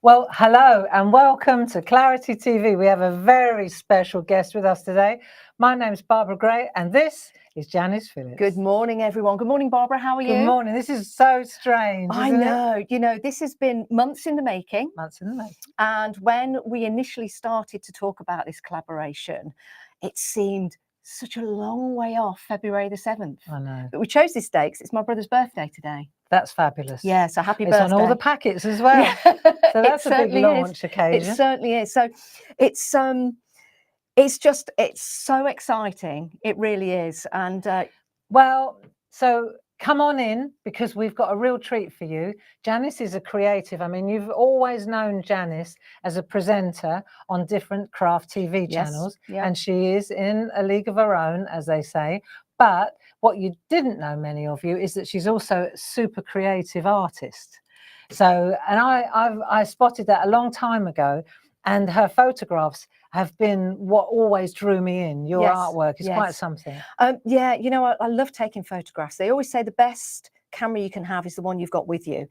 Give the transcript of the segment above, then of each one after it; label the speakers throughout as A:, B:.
A: Well, hello and welcome to Clarity TV. We have a very special guest with us today. My name's Barbara Gray and this is Janice Phillips.
B: Good morning, everyone. Good morning, Barbara. How are you?
A: Good morning. This is so strange,
B: I
A: isn't it?
B: know. You know, this has been months in the making.
A: Months in the making.
B: And when we initially started to talk about this collaboration, it seemed such a long way off, February the 7th.
A: I know.
B: But we chose this date because it's my brother's birthday today.
A: That's fabulous.
B: Yeah, so happy
A: it's
B: birthday.
A: on all the packets as well.
B: Yeah.
A: So that's a big launch occasion.
B: It certainly is. So it's so exciting. It really is. And
A: well, so come on in because we've got a real treat for you. Janice is a creative. I mean, you've always known Janice as a presenter on different craft TV channels, and she is in a league of her own, as they say. But what you didn't know, many of you, is that she's also a super creative artist. So, and I spotted that a long time ago, and her photographs have been what always drew me in. Your artwork is quite something.
B: Yeah, you know, I love taking photographs. They always say the best camera you can have is the one you've got with you.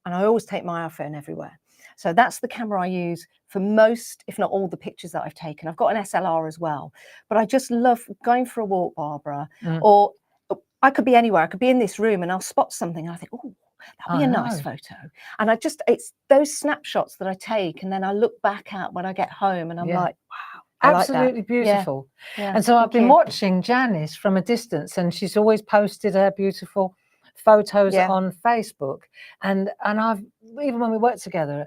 B: And I always take my iPhone everywhere. So that's the camera I use for most, if not all, the pictures that I've taken. I've got an SLR as well. But I just love going for a walk, Barbara, or I could be anywhere. I could be in this room and I'll spot something and I think, oh, that'll be a nice photo. And it's those snapshots that I take and then I look back at when I get home and I'm like, wow.
A: Absolutely beautiful.
B: Yeah.
A: And so I've been watching Janice from a distance, and she's always posted her beautiful photos on Facebook. And I've, even when we worked together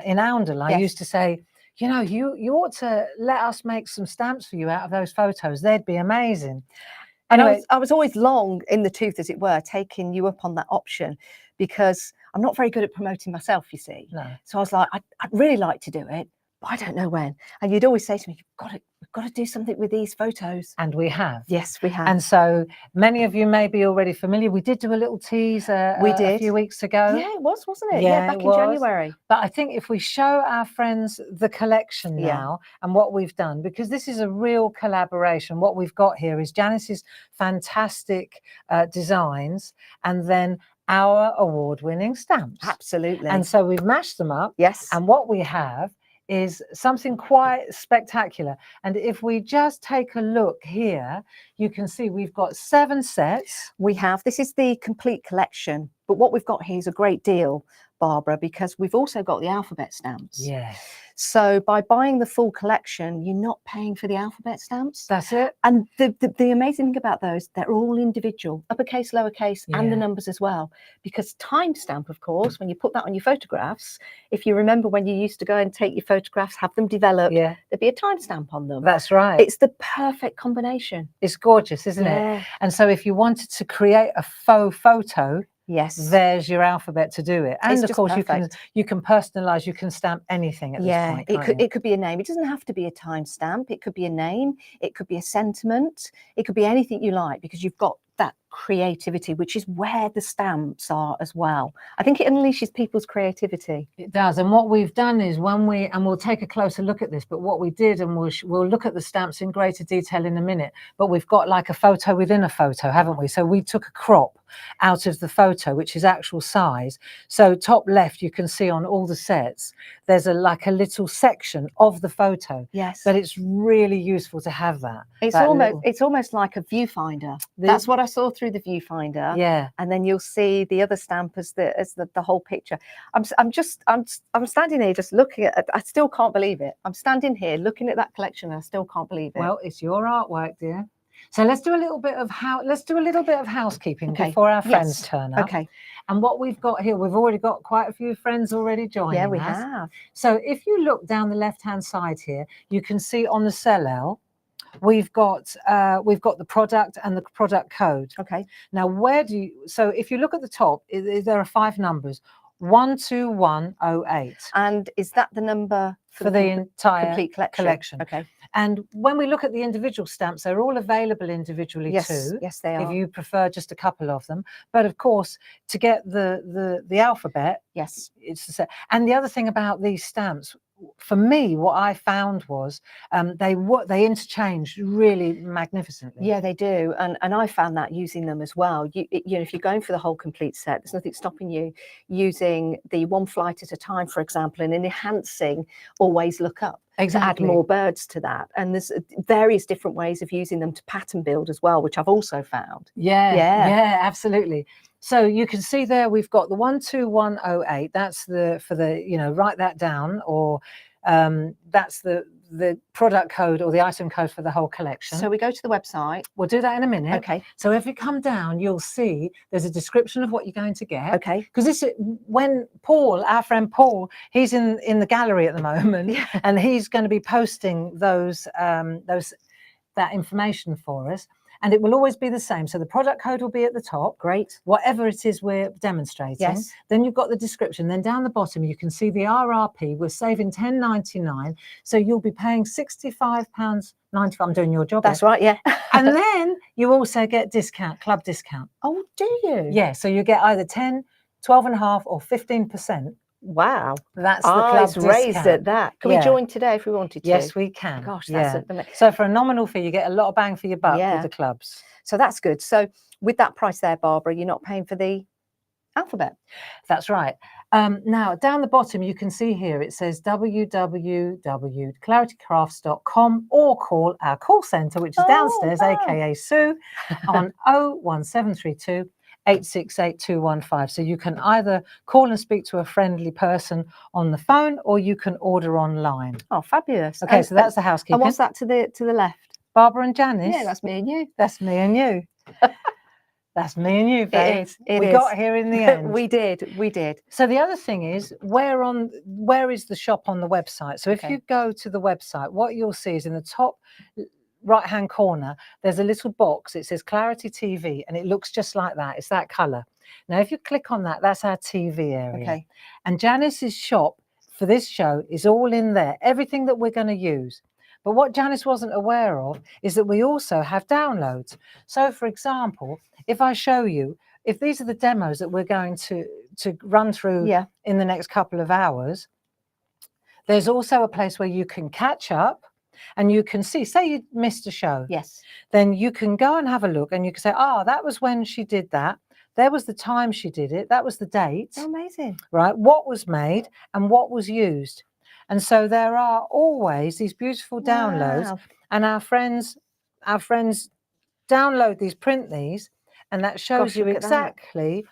A: in Oundle, I used to say, you know, you ought to let us make some stamps for you out of those photos. They'd be amazing.
B: And I was always long in the tooth, as it were, taking you up on that option, because I'm not very good at promoting myself, you see.
A: No.
B: So I was like, I'd really like to do it, but I don't know when. And you'd always say to me, we've got to do something with these photos.
A: And we have.
B: Yes, we have.
A: And so many of you may be already familiar. We did do a little tease a few weeks ago.
B: Yeah, it was, wasn't it? Yeah, back in January.
A: But I think if we show our friends the collection now and what we've done, because this is a real collaboration. What we've got here is Janice's fantastic designs and then our award-winning stamps.
B: Absolutely.
A: And so we've mashed them up.
B: Yes.
A: And what we have is something quite spectacular. And if we just take a look here, you can see we've got 7 sets.
B: We have. This is the complete collection. But what we've got here is a great deal, Barbara, because we've also got the alphabet stamps.
A: Yeah.
B: So by buying the full collection, you're not paying for the alphabet stamps.
A: That's it.
B: And the amazing thing about those, they're all individual, uppercase, lowercase, and the numbers as well. Because timestamp, of course, when you put that on your photographs, if you remember when you used to go and take your photographs, have them developed, there'd be a timestamp on them.
A: That's right.
B: It's the perfect combination.
A: It's gorgeous, isn't it? And so if you wanted to create a faux photo, there's your alphabet to do it. And of course you can personalize, you can stamp anything at this point.
B: It could be a name. It doesn't have to be a timestamp. It could be a name, it could be a sentiment, it could be anything you like, because you've got that creativity, which is where the stamps are as well. I think it unleashes people's creativity.
A: It does. And what we've done is we'll take a closer look at this, but what we did, and we'll look at the stamps in greater detail in a minute, but we've got like a photo within a photo, haven't we? So we took a crop out of the photo, which is actual size. So top left, you can see on all the sets, there's like a little section of the photo.
B: Yes.
A: But it's really useful to have that.
B: It's almost like a viewfinder. That's what I saw through the viewfinder.
A: Yeah.
B: And then you'll see the other stamp as the whole picture. I'm standing here just looking at it. I still can't believe it. I'm standing here looking at that collection and I still can't believe it.
A: Well, it's your artwork, dear. So let's do a little bit of housekeeping before our friends turn up.
B: Okay.
A: And what we've got here, we've already got quite a few friends already joining us.
B: Yeah, we have.
A: So if you look down the left-hand side here, you can see on the sell-out, we've got the product and the product code.
B: Okay.
A: Now, so if you look at the top, there are 5 numbers. 12108.
B: And is that the number
A: for the entire
B: complete collection? Okay.
A: And when we look at the individual stamps, they're all available individually too.
B: Yes, they are.
A: If you prefer just a couple of them. But of course, to get the alphabet,
B: yes,
A: it's the set. And the other thing about these stamps, for me, what I found was they interchange really magnificently.
B: Yeah, they do, and I found that using them as well. You know, if you're going for the whole complete set, there's nothing stopping you using the one flight at a time, for example, and enhancing always look up.
A: Exactly.
B: To add more birds to that, and there's various different ways of using them to pattern build as well, which I've also found.
A: Yeah, absolutely. So you can see there we've got the 12108. That's for the, you know, write that down, or that's the product code or the item code for the whole collection.
B: So we go to the website.
A: We'll do that in a minute.
B: Okay.
A: So if you come down, you'll see there's a description of what you're going to get.
B: Okay.
A: Because this, when Paul, our friend Paul, he's in the gallery at the moment, and he's going to be posting that information for us. And it will always be the same. So the product code will be at the top.
B: Great.
A: Whatever it is we're demonstrating.
B: Yes.
A: Then you've got the description. Then down the bottom, you can see the RRP. We're saving £10.99. So you'll be paying £65.95. I'm doing your job.
B: That's right, yeah.
A: And then you also get club discount.
B: Oh, do you?
A: Yeah. So you get either 10, 12.5 or 15%.
B: Wow.
A: That's the club
B: Eyes raised
A: discount.
B: at that. Can we join today if we wanted to?
A: Yes, we can.
B: Gosh, that's
A: so for a nominal fee, you get a lot of bang for your buck with the clubs.
B: So that's good. So with that price there, Barbara, you're not paying for the alphabet.
A: That's right. Now down the bottom, you can see here it says www.claritycrafts.com, or call our call centre, which is downstairs, aka Sue, on 01732 868 215. So you can either call and speak to a friendly person on the phone, or you can order online.
B: Oh, fabulous.
A: Okay, so that's the housekeeping.
B: And what's that to the left?
A: Barbara and Janice.
B: Yeah, that's me and you.
A: That's me and you. That's me and you, babe.
B: It is.
A: We got here in the end.
B: We did.
A: So the other thing is, where is the shop on the website? So if you go to the website, what you'll see is in the top right hand corner, there's a little box. It says Clarity TV, and it looks just like that. It's that color. Now if you click on that, that's our TV area.
B: Okay.
A: And Janice's shop for this show is all in there, everything that we're going to use. But what Janice wasn't aware of is that we also have downloads. So for example, if I show you, if these are the demos that we're going to run through in the next couple of hours, there's also a place where you can catch up. And you can see, say you missed a show.
B: Yes.
A: Then you can go and have a look, and you can say, that was when she did that. There was the time she did it. That was the date.
B: Oh, amazing.
A: Right. What was made and what was used. And so there are always these beautiful downloads, and our friends download these, print these, and that shows you exactly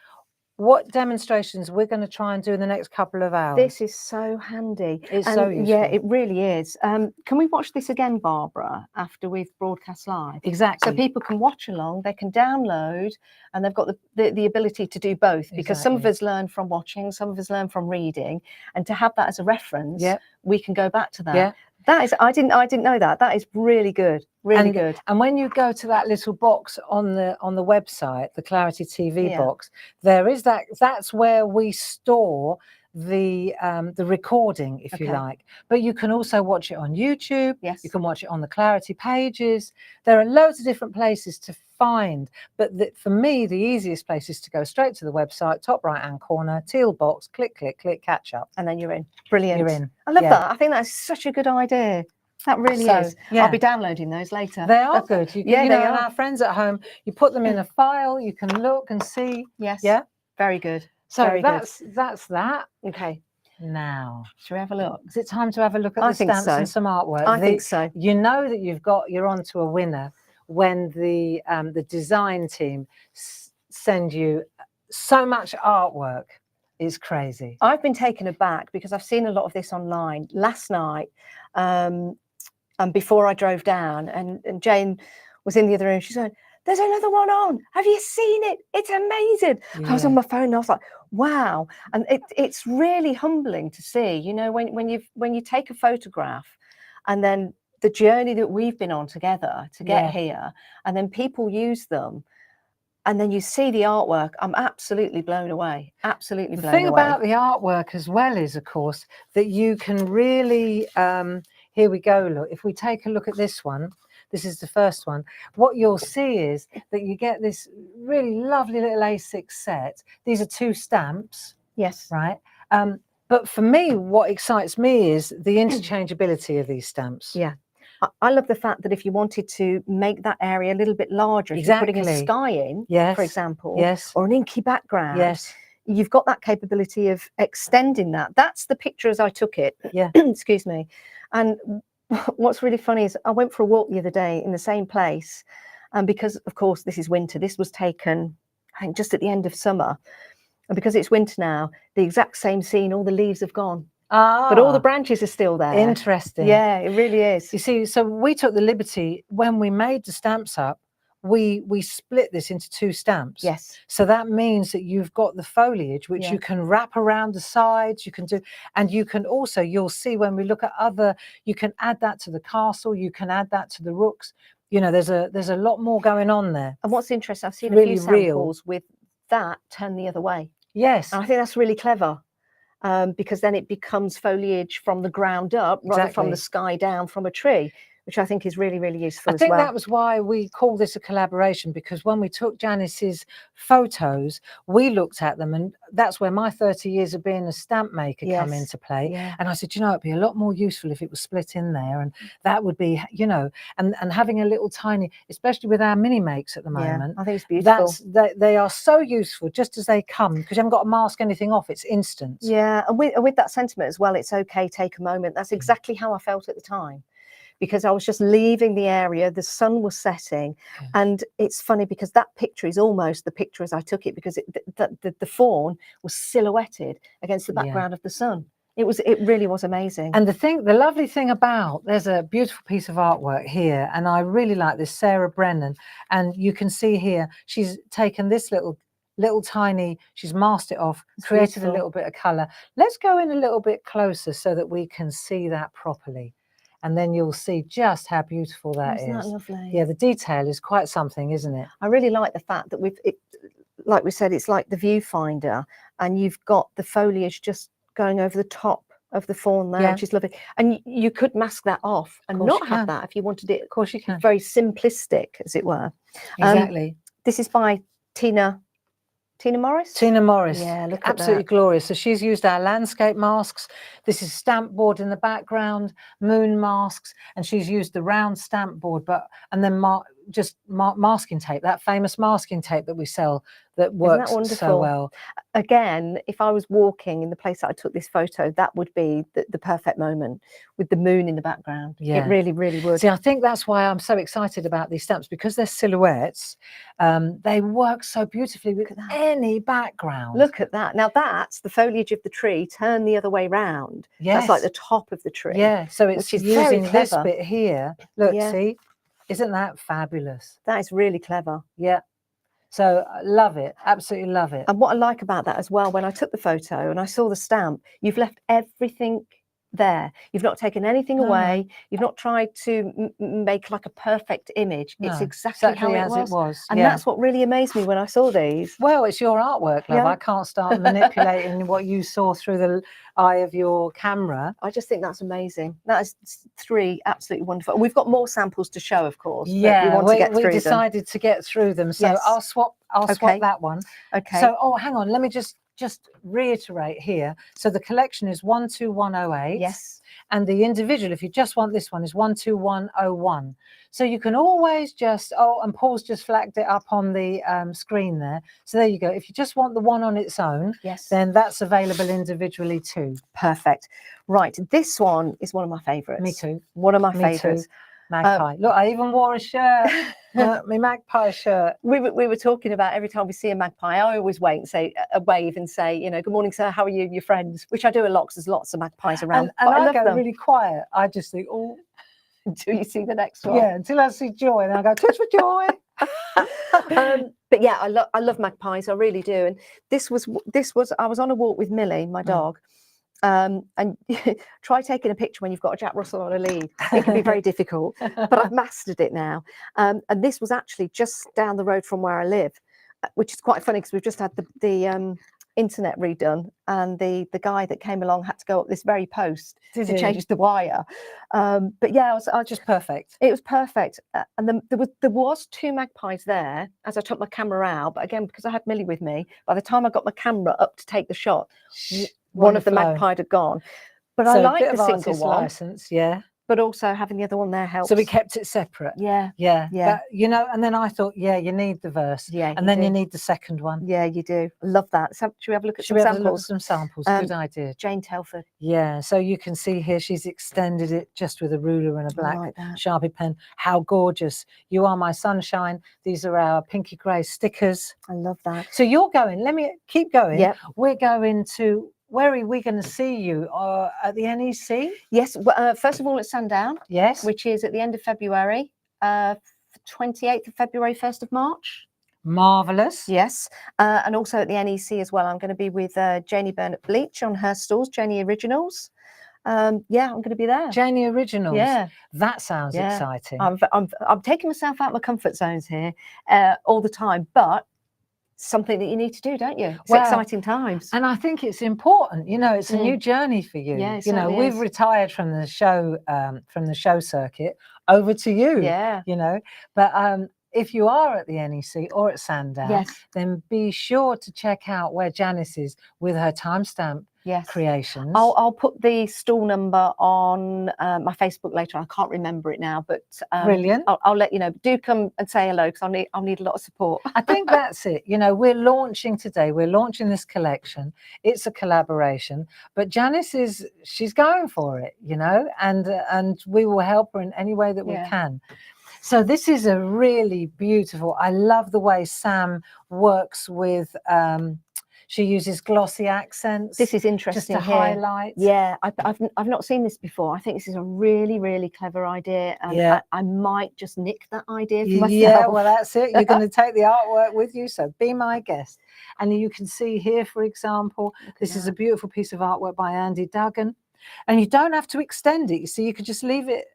A: what demonstrations we're going to try and do in the next couple of hours.
B: This is so handy.
A: It's so useful.
B: Yeah, it really is. Can we watch this again, Barbara, after we've broadcast live?
A: Exactly.
B: So people can watch along, they can download, and they've got the ability to do both, because some of us learn from watching, some of us learn from reading, and to have that as a reference, we can go back to that.
A: Yeah.
B: That is, I didn't know that. That is really good. Really good.
A: And when you go to that little box on the website, the Clarity TV box, there is that's where we store the recording, if you like. But you can also watch it on YouTube.
B: Yes.
A: You can watch it on the Clarity pages. There are loads of different places to find, but for me the easiest place is to go straight to the website, top right hand corner, teal box, click, catch up,
B: and then you're in. Brilliant.
A: You're in.
B: I love that. I think that's such a good idea. That really is. I'll be downloading those later.
A: They are good. You know,
B: they
A: and
B: are.
A: our friends at home, you put them in a file, you can look and see.
B: Yes.
A: Yeah.
B: Very good.
A: So
B: Very
A: that's that.
B: Okay.
A: Now,
B: shall we have a look?
A: Is it time to have a look at the stamps and some artwork?
B: I think so.
A: You know that you're onto a winner when the design team send you so much artwork. It's crazy.
B: I've been taken aback because I've seen a lot of this online. Last night, and before I drove down, and Jane was in the other room, she's going, "There's another one on. Have you seen it? It's amazing." I was on my phone and I was like, wow. And it's really humbling to see, you know, when you take a photograph and then the journey that we've been on together to get here, and then people use them, and then you see the artwork. I'm absolutely blown away. Absolutely blown away.
A: The thing about the artwork as well is, of course, that you can really, here we go, look, if we take a look at this one, this is the first one, what you'll see is that you get this really lovely little A6 set. These are 2 stamps.
B: Yes.
A: Right. But for me, what excites me is the interchangeability of these stamps.
B: Yeah. I love the fact that if you wanted to make that area a little bit larger, if you're putting a
A: Exactly.
B: sky in,
A: Yes.
B: for example,
A: Yes.
B: or an inky background,
A: Yes.
B: you've got that capability of extending that. That's the picture as I took it.
A: Yeah.
B: Excuse me. And what's really funny is I went for a walk the other day in the same place. And because, of course, this is winter, this was taken, I think, just at the end of summer. And because it's winter now, the exact same scene, all the leaves have gone. But all the branches are still there.
A: Interesting.
B: Yeah, it really is.
A: You see, so we took the liberty when we made the stamps up, we split this into 2 stamps.
B: Yes.
A: So that means that you've got the foliage, which
B: Yeah.
A: you can wrap around the sides, you can do, and you can also, you'll see when we look at other, you can add that to the castle, you can add that to the rooks. You know, there's a lot more going on there.
B: And what's interesting, I've seen
A: Really
B: a few
A: real.
B: samples with that turned the other way.
A: Yes.
B: And I think that's really clever. Because then it becomes foliage from the ground up rather from
A: Exactly.
B: the sky down from a tree, which I think is really, really useful
A: I
B: as
A: think
B: well.
A: that was why we call this a collaboration, because when we took Janice's photos, we looked at them, and that's where my 30 years of being a stamp maker come
B: Yes.
A: into play.
B: Yeah.
A: And I said, you know, it'd be a lot more useful if it was split in there, and that would be, you know, and having a little tiny, especially with our mini makes at the moment.
B: I think it's beautiful.
A: They are so useful just as they come, because you haven't got to mask anything off. It's instant.
B: Yeah, and with that sentiment as well, it's okay, take a moment. That's exactly how I felt at the time, because I was just leaving the area, the sun was setting.
A: Yeah.
B: And it's funny because that picture is almost the picture as I took it, because the fawn was silhouetted against the background of the sun. It really was amazing.
A: And the lovely thing about, there's a beautiful piece of artwork here, and I really like this, Sarah Brennan, and you can see here she's taken this little tiny, she's masked it off, created
B: beautiful.
A: a little bit of color. Let's go in a little bit closer so that we can see that properly, and then you'll see just how beautiful that is.
B: Isn't that lovely?
A: Yeah, the detail is quite something, isn't it?
B: I really like the fact that like we said, it's like the viewfinder, and you've got the foliage just going over the top of the fawn there, which is lovely. And you could mask that off and not have that if you wanted it.
A: Of course you can.
B: Very simplistic, as it were.
A: Exactly.
B: This is by Tina Morris?
A: Tina Morris.
B: Yeah, look at
A: absolutely
B: that.
A: Glorious. So she's used our landscape masks. This is stamp board in the background, moon masks, and she's used the round stamp board, and then masking tape, that famous masking tape that we sell that works so well.
B: Again, if I was walking in the place that I took this photo, that would be the perfect moment with the moon in the background.
A: Yeah.
B: It really, really would.
A: See, I think that's why I'm so excited about these stamps, because they're silhouettes. They work so beautifully with any background.
B: Look at that. Now that's the foliage of the tree turned the other way round.
A: Yes.
B: That's like the top of the tree.
A: Yeah, so it's
B: which is
A: using
B: very
A: this
B: clever.
A: bit here. Look,
B: Yeah.
A: see? Isn't that fabulous?
B: That is really clever.
A: Yeah. So I love it. Absolutely love it.
B: And what I like about that as well, when I took the photo and I saw the stamp, you've left everything there. You've not taken anything away. You've not tried to make like a perfect image. It's exactly how it was. And that's what really amazed me when I saw these.
A: Well, it's your artwork, love. I can't start manipulating what you saw through the eye of your camera.
B: I just think that's amazing. That is 3 absolutely wonderful. We've got more samples to show, of course.
A: Yeah,
B: we
A: decided to get through them. So I'll swap that one.
B: Okay.
A: So, hang on, let me just reiterate here. So the collection is 12108.
B: Yes.
A: And the individual, if you just want this one, is 12101. So you can always just, and Paul's just flagged it up on the screen there. So there you go. If you just want the one on its own, then that's available individually too.
B: Perfect. Right. This one is one of my favorites.
A: Me too.
B: One of my favorites.
A: Magpie. Look, I even wore a shirt, my magpie shirt.
B: We were talking about every time we see a magpie, I always wait and say a wave and say, you know, good morning, sir. How are you? Your friends, which I do a lot because there's lots of magpies around.
A: And I
B: love
A: go
B: them.
A: really quiet. I just think, oh,
B: until you see the next one.
A: Yeah, until I see Joy, and I go, touch for Joy.
B: But yeah, I love magpies. I really do. And this was I was on a walk with Millie, my dog. And try taking a picture when you've got a Jack Russell on a lead. It can be very difficult, but I've mastered it now. And this was actually just down the road from where I live, which is quite funny because we've just had the internet redone, and the guy that came along had to go up this very post to change the wire. But yeah, I was
A: just perfect.
B: It was perfect. And there was 2 magpies there as I took my camera out, but again, because I had Millie with me, by the time I got my camera up to take the shot, one of the
A: flow.
B: magpie had gone. But I
A: So a
B: like
A: bit
B: the
A: of
B: single
A: artist
B: one,
A: license, yeah.
B: but also having the other one there helps.
A: So we kept it separate.
B: Yeah,
A: Yeah.
B: yeah.
A: But, you know, and then I thought, yeah, you need the verse.
B: Yeah,
A: And then you need the second one.
B: Yeah, you do. I love that. So, should we have a look at
A: Should we
B: some
A: have a look at
B: samples?
A: some samples? Good idea.
B: Jane Telford.
A: Yeah, so you can see here she's extended it just with a ruler and a black
B: like that.
A: Sharpie pen. How gorgeous. You Are My Sunshine. These are our pinky grey stickers.
B: I love that.
A: So you're going, let me keep going.
B: Yep.
A: We're going to, where are we going to see you? At the NEC?
B: Yes, first of all at Sundown.
A: Yes.
B: Which is at the end of February, 28th of February, 1st of March.
A: Marvellous.
B: Yes, and also at the NEC as well. I'm going to be with Janie Burnett Bleach on her stalls, Janie Originals. Yeah, I'm going to be there.
A: Janie Originals.
B: Yeah,
A: that sounds exciting.
B: I'm taking myself out of my comfort zones here all the time, but something that you need to do, don't you? It's exciting times.
A: And I think it's important, you know, it's a new journey for you.
B: Yeah,
A: you know, we've retired from the show circuit over to you.
B: Yeah.
A: You know, but if you are at the NEC or at Sandown, then be sure to check out where Janice is with her timestamp creations.
B: I'll put the stall number on my Facebook later. I can't remember it now, but
A: brilliant.
B: I'll let you know. Do come and say hello because I'll need a lot of support.
A: I think that's it. You know, we're launching today. We're launching this collection. It's a collaboration, but Janice she's going for it. You know, and we will help her in any way that we can. So this is a really beautiful. I love the way Sam works with. She uses glossy accents.
B: This is interesting.
A: Just to highlight.
B: Yeah, I've not seen this before. I think this is a really, really clever idea. And I might just nick that idea for myself.
A: Yeah, well, that's it. You're going to take the artwork with you, so be my guest. And you can see here, for example, this is a beautiful piece of artwork by Andy Duggan. And you don't have to extend it. You see, you could just leave it.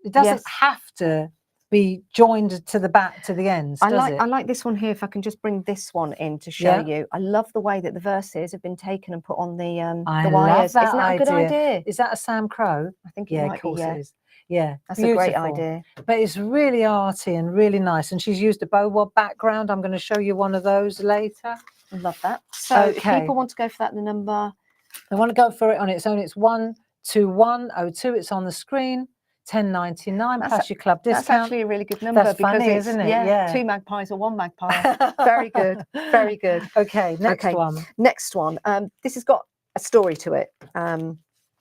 A: It doesn't have to be joined to the back to the ends. I
B: like this one here. If I can just bring this one in to show you. I love the way that the verses have been taken and put on the wires.
A: Love that
B: Isn't that a good idea?
A: Is that a Sam Crow?
B: I think it might be,
A: it is. Yeah,
B: that's a great idea.
A: But it's really arty and really nice. And she's used a bow web background. I'm going to show you one of those later.
B: I love that. So if people want to go for that, the number
A: they want to go for it on its own. It's 12102. It's on the screen. £10.99 plus your club discount.
B: That's actually a really good number.
A: That's funny, isn't it?
B: Yeah, 2 magpies or 1 magpie. Very good, very good.
A: Okay, next one.
B: Next one. This has got a story to it.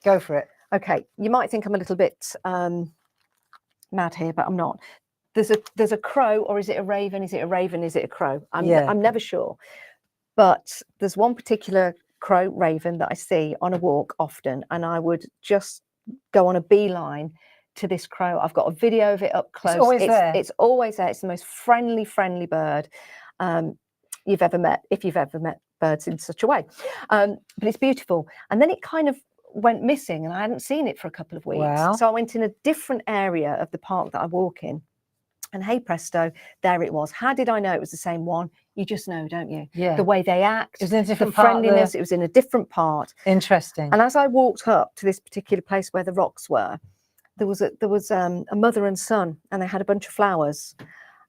A: Go for it.
B: Okay, you might think I'm a little bit mad here, but I'm not. There's a crow, or is it a raven? Is it a raven? Is it a crow? I'm never sure. But there's one particular crow raven that I see on a walk often, and I would just go on a beeline to this crow. I've got a video of it up close.
A: It's always there.
B: It's always there. It's the most friendly bird you've ever met, if you've ever met birds in such a way. But it's beautiful. And then it kind of went missing, and I hadn't seen it for a couple of weeks.
A: Wow.
B: So I went in a different area of the park that I walk in, and hey presto, there it was. How did I know it was the same one? You just know, don't you?
A: Yeah.
B: The way they act,
A: it was in a different
B: the friendliness. It was in a different part.
A: Interesting.
B: And as I walked up to this particular place where the rocks were, there was a mother and son, and they had a bunch of flowers.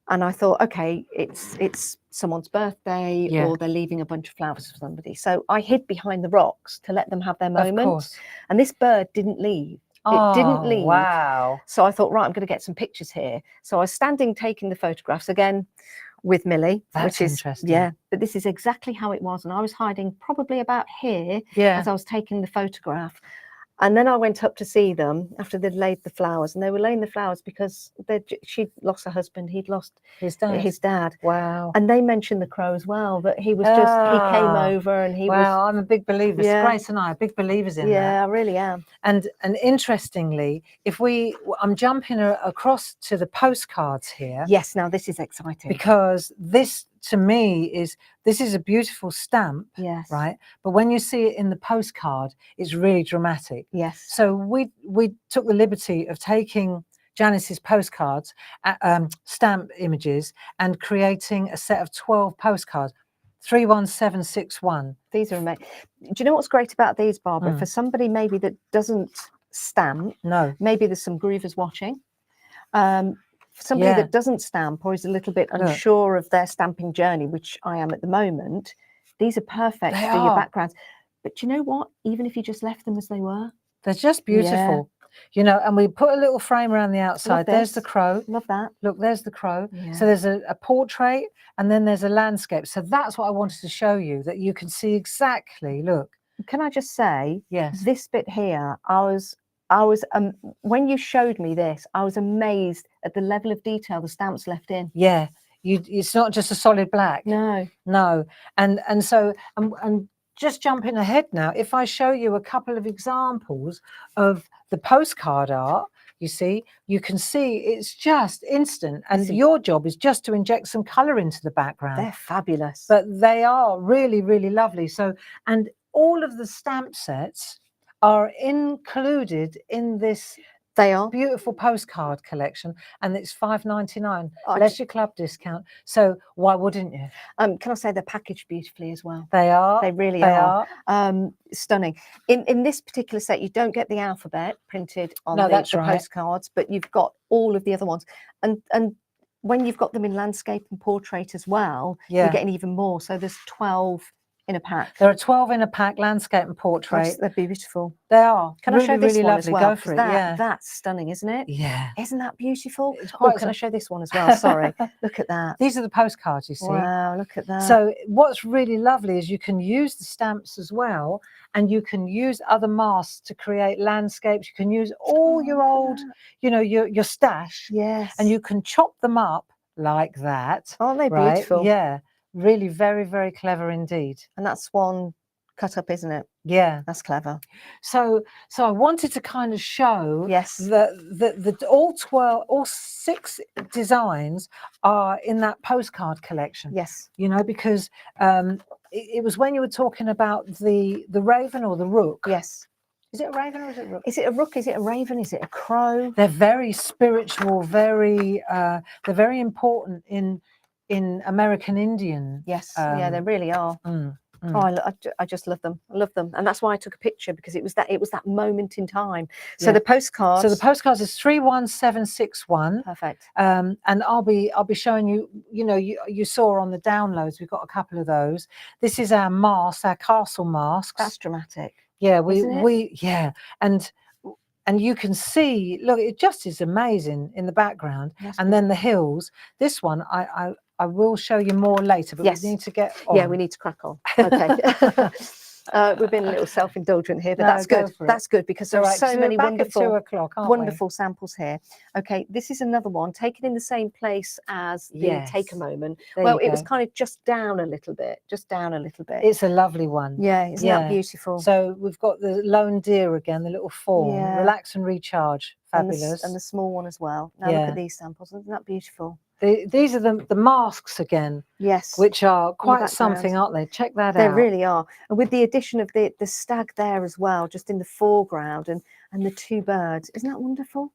B: And I thought, okay, it's someone's birthday, or they're leaving a bunch of flowers for somebody. So I hid behind the rocks to let them have their moment.
A: Of course.
B: And this bird didn't leave. It didn't leave.
A: Wow.
B: So I thought, right, I'm going to get some pictures here. So I was standing taking the photographs again with Millie.
A: That's
B: which is
A: interesting.
B: Yeah, but this is exactly how it was. And I was hiding probably about here as I was taking the photograph. And then I went up to see them after they'd laid the flowers, and they were laying the flowers because she'd lost her husband. He'd lost his dad.
A: Wow.
B: And they mentioned the crow as well, that he was he came over and he was.
A: Wow, I'm a big believer. Grace and I are big believers in that.
B: Yeah, I really am.
A: And interestingly, I'm jumping across to the postcards here.
B: Yes, now this is exciting.
A: Because this, to me, this is a beautiful stamp, right? But when you see it in the postcard, it's really dramatic.
B: Yes.
A: So we took the liberty of taking Janice's postcards, stamp images, and creating a set of 12 postcards, 31761.
B: These are amazing. Do you know what's great about these, Barbara? For somebody maybe that doesn't stamp, maybe there's some groovers watching. For somebody that doesn't stamp or is a little bit unsure of their stamping journey, which I am at the moment, these are perfect for your backgrounds. But you know what? Even if you just left them as they were,
A: they're just beautiful. You know, and we put a little frame around the outside. There's the
B: this.
A: crow.
B: Love that.
A: Look, there's the crow.
B: Yeah.
A: So there's a portrait and then there's a landscape. So that's what I wanted to show you, that you can see exactly, look.
B: Can I just say,
A: Yes.
B: this bit here, I was when you showed me this, I was amazed at the level of detail the stamps left in.
A: Yeah, it's not just a solid black.
B: No.
A: And so and just jumping ahead now, if I show you a couple of examples of the postcard art, you see, you can see it's just instant, and your job is just to inject some color into the background.
B: They're fabulous.
A: But they are really, really lovely. So, and all of the stamp sets are included in this
B: They are
A: beautiful postcard collection, and it's $5.99
B: Oh,
A: less your club discount. So why wouldn't you?
B: Can I say they're packaged beautifully as well?
A: They are.
B: They really
A: They
B: are.
A: are.
B: Stunning. In this particular set, you don't get the alphabet printed on
A: No,
B: the
A: that's right.
B: postcards, but you've got all of the other ones. And when you've got them in landscape and portrait as well,
A: Yeah.
B: you're getting even more. So there's 12 in a pack.
A: There are 12 in a pack, landscape and portrait.
B: They're beautiful.
A: They are.
B: Can
A: really,
B: I show this
A: really
B: one
A: lovely.
B: as well?
A: Go for it. Yeah.
B: That's stunning, isn't it?
A: Yeah.
B: Isn't that beautiful?
A: It's
B: Oh,
A: quite
B: can I show this one as well? Sorry. Look at that.
A: These are the postcards, you see.
B: Wow, look at that.
A: So what's really lovely is you can use the stamps as well, and you can use other masks to create landscapes. You can use all your old, you know, your stash.
B: Yes.
A: And you can chop them up like that.
B: Aren't they
A: right?
B: beautiful?
A: Yeah. Really very, very clever indeed.
B: And that's one cut up, isn't it?
A: Yeah.
B: That's clever.
A: So I wanted to kind of show
B: Yes.
A: that all 6 designs are in that postcard collection.
B: Yes.
A: You know, because it was when you were talking about the raven or the rook.
B: Yes.
A: Is it a raven or is it a rook?
B: Is it a rook? Is it a raven? Is it a crow?
A: They're very spiritual, they're very important in American Indian.
B: Yes. Yeah, they really are. Oh, I just love them. I love them, and that's why I took a picture, because it was that moment in time. So
A: Yeah.
B: the postcards.
A: So the postcards is 31761.
B: Perfect.
A: And I'll be showing you. You know, you saw on the downloads, we've got a couple of those. This is our masks, our castle masks.
B: That's dramatic.
A: Yeah, and you can see. Look, it just is amazing in the background, and then the hills. This one, I will show you more later, but
B: Yes.
A: we need to get on.
B: Yeah, we need to crack on. Okay. We've been a little self-indulgent here, but that's good. That's good, because there are so many wonderful,
A: 2 o'clock,
B: wonderful samples here. Okay, this is another one taken in the same place as the Take a Moment. Well, it was kind of just down a little bit,
A: It's a lovely one.
B: Yeah, isn't that beautiful?
A: So we've got the lone deer again, the little fawn.
B: Yeah.
A: Relax and recharge. Fabulous.
B: And the small one as well. Now look at these samples. Isn't that beautiful?
A: These are the masks again.
B: Yes.
A: Which are quite something, aren't they? Check that out.
B: They really are. And with the addition of the stag there as well, just in the foreground, and the 2 birds. Isn't that wonderful?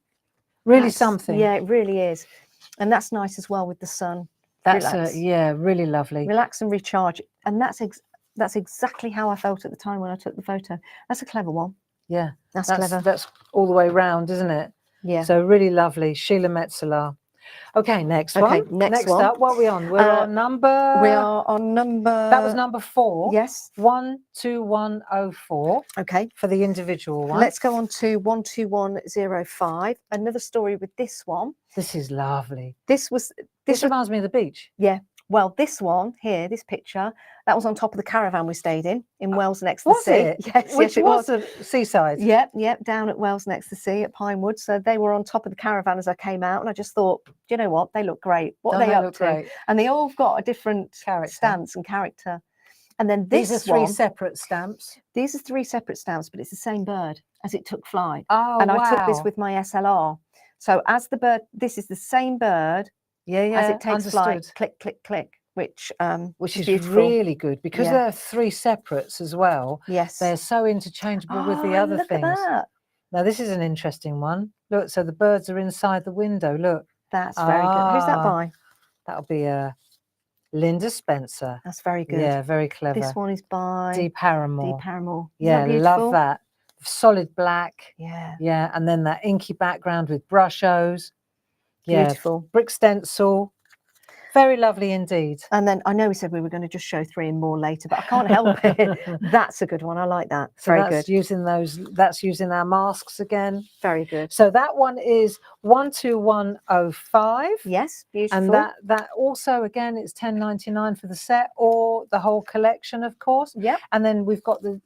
A: Really something.
B: Yeah, it really is. And that's nice as well with the sun.
A: That's really lovely.
B: Relax and recharge. And that's exactly how I felt at the time when I took the photo. That's a clever one.
A: Yeah.
B: That's clever.
A: That's all the way round, isn't it?
B: Yeah.
A: So really lovely. Sheila Metzeler. Okay, next one. Next
B: one.
A: up, what are we on? We're on number.
B: We are on number.
A: That was number 4.
B: Yes.
A: 12104.
B: Okay.
A: For the individual one.
B: Let's go on to 12105. Another story with this one.
A: This is lovely.
B: This
A: reminds me of the beach.
B: Yeah. Well, this one here, this picture, that was on top of the caravan we stayed in Wales next to the sea.
A: It?
B: Yes,
A: Which
B: it
A: was the seaside.
B: Yep, down at Wales next to the sea at Pinewood. So they were on top of the caravan as I came out, and I just thought, do you know what? They look great. What are they up to?
A: Great.
B: And they all got a different stance and character. And then
A: these are 3 separate stamps.
B: These are 3 separate stamps, but it's the same bird as it took flight.
A: Oh,
B: and I took this with my SLR. So as the bird, this is the same bird. As it takes flight. Click, click, click. Which
A: is
B: beautiful.
A: Really good, because there are 3 separates as well.
B: Yes,
A: they're so interchangeable with the other things.
B: At that.
A: Now this is an interesting one. Look, so the birds are inside the window. Look,
B: that's very good. Who's that by?
A: That'll be Linda Spencer.
B: That's very good.
A: Yeah, very clever.
B: This one is by
A: Dee Paramore.
B: Dee Paramore.
A: Yeah, love that. Solid black.
B: Yeah,
A: and then that inky background with brush O's.
B: Beautiful.
A: Brick stencil. Very lovely indeed.
B: And then I know we said we were going to just show 3 and more later, but I can't help it. That's a good one. I like that.
A: So
B: Very
A: that's
B: good.
A: using those, that's using our masks again.
B: Very good.
A: So that one is 12105.
B: Yes, beautiful.
A: And that also, again, it's £10.99 for the set or the whole collection, of course.
B: Yep.
A: And then we've got the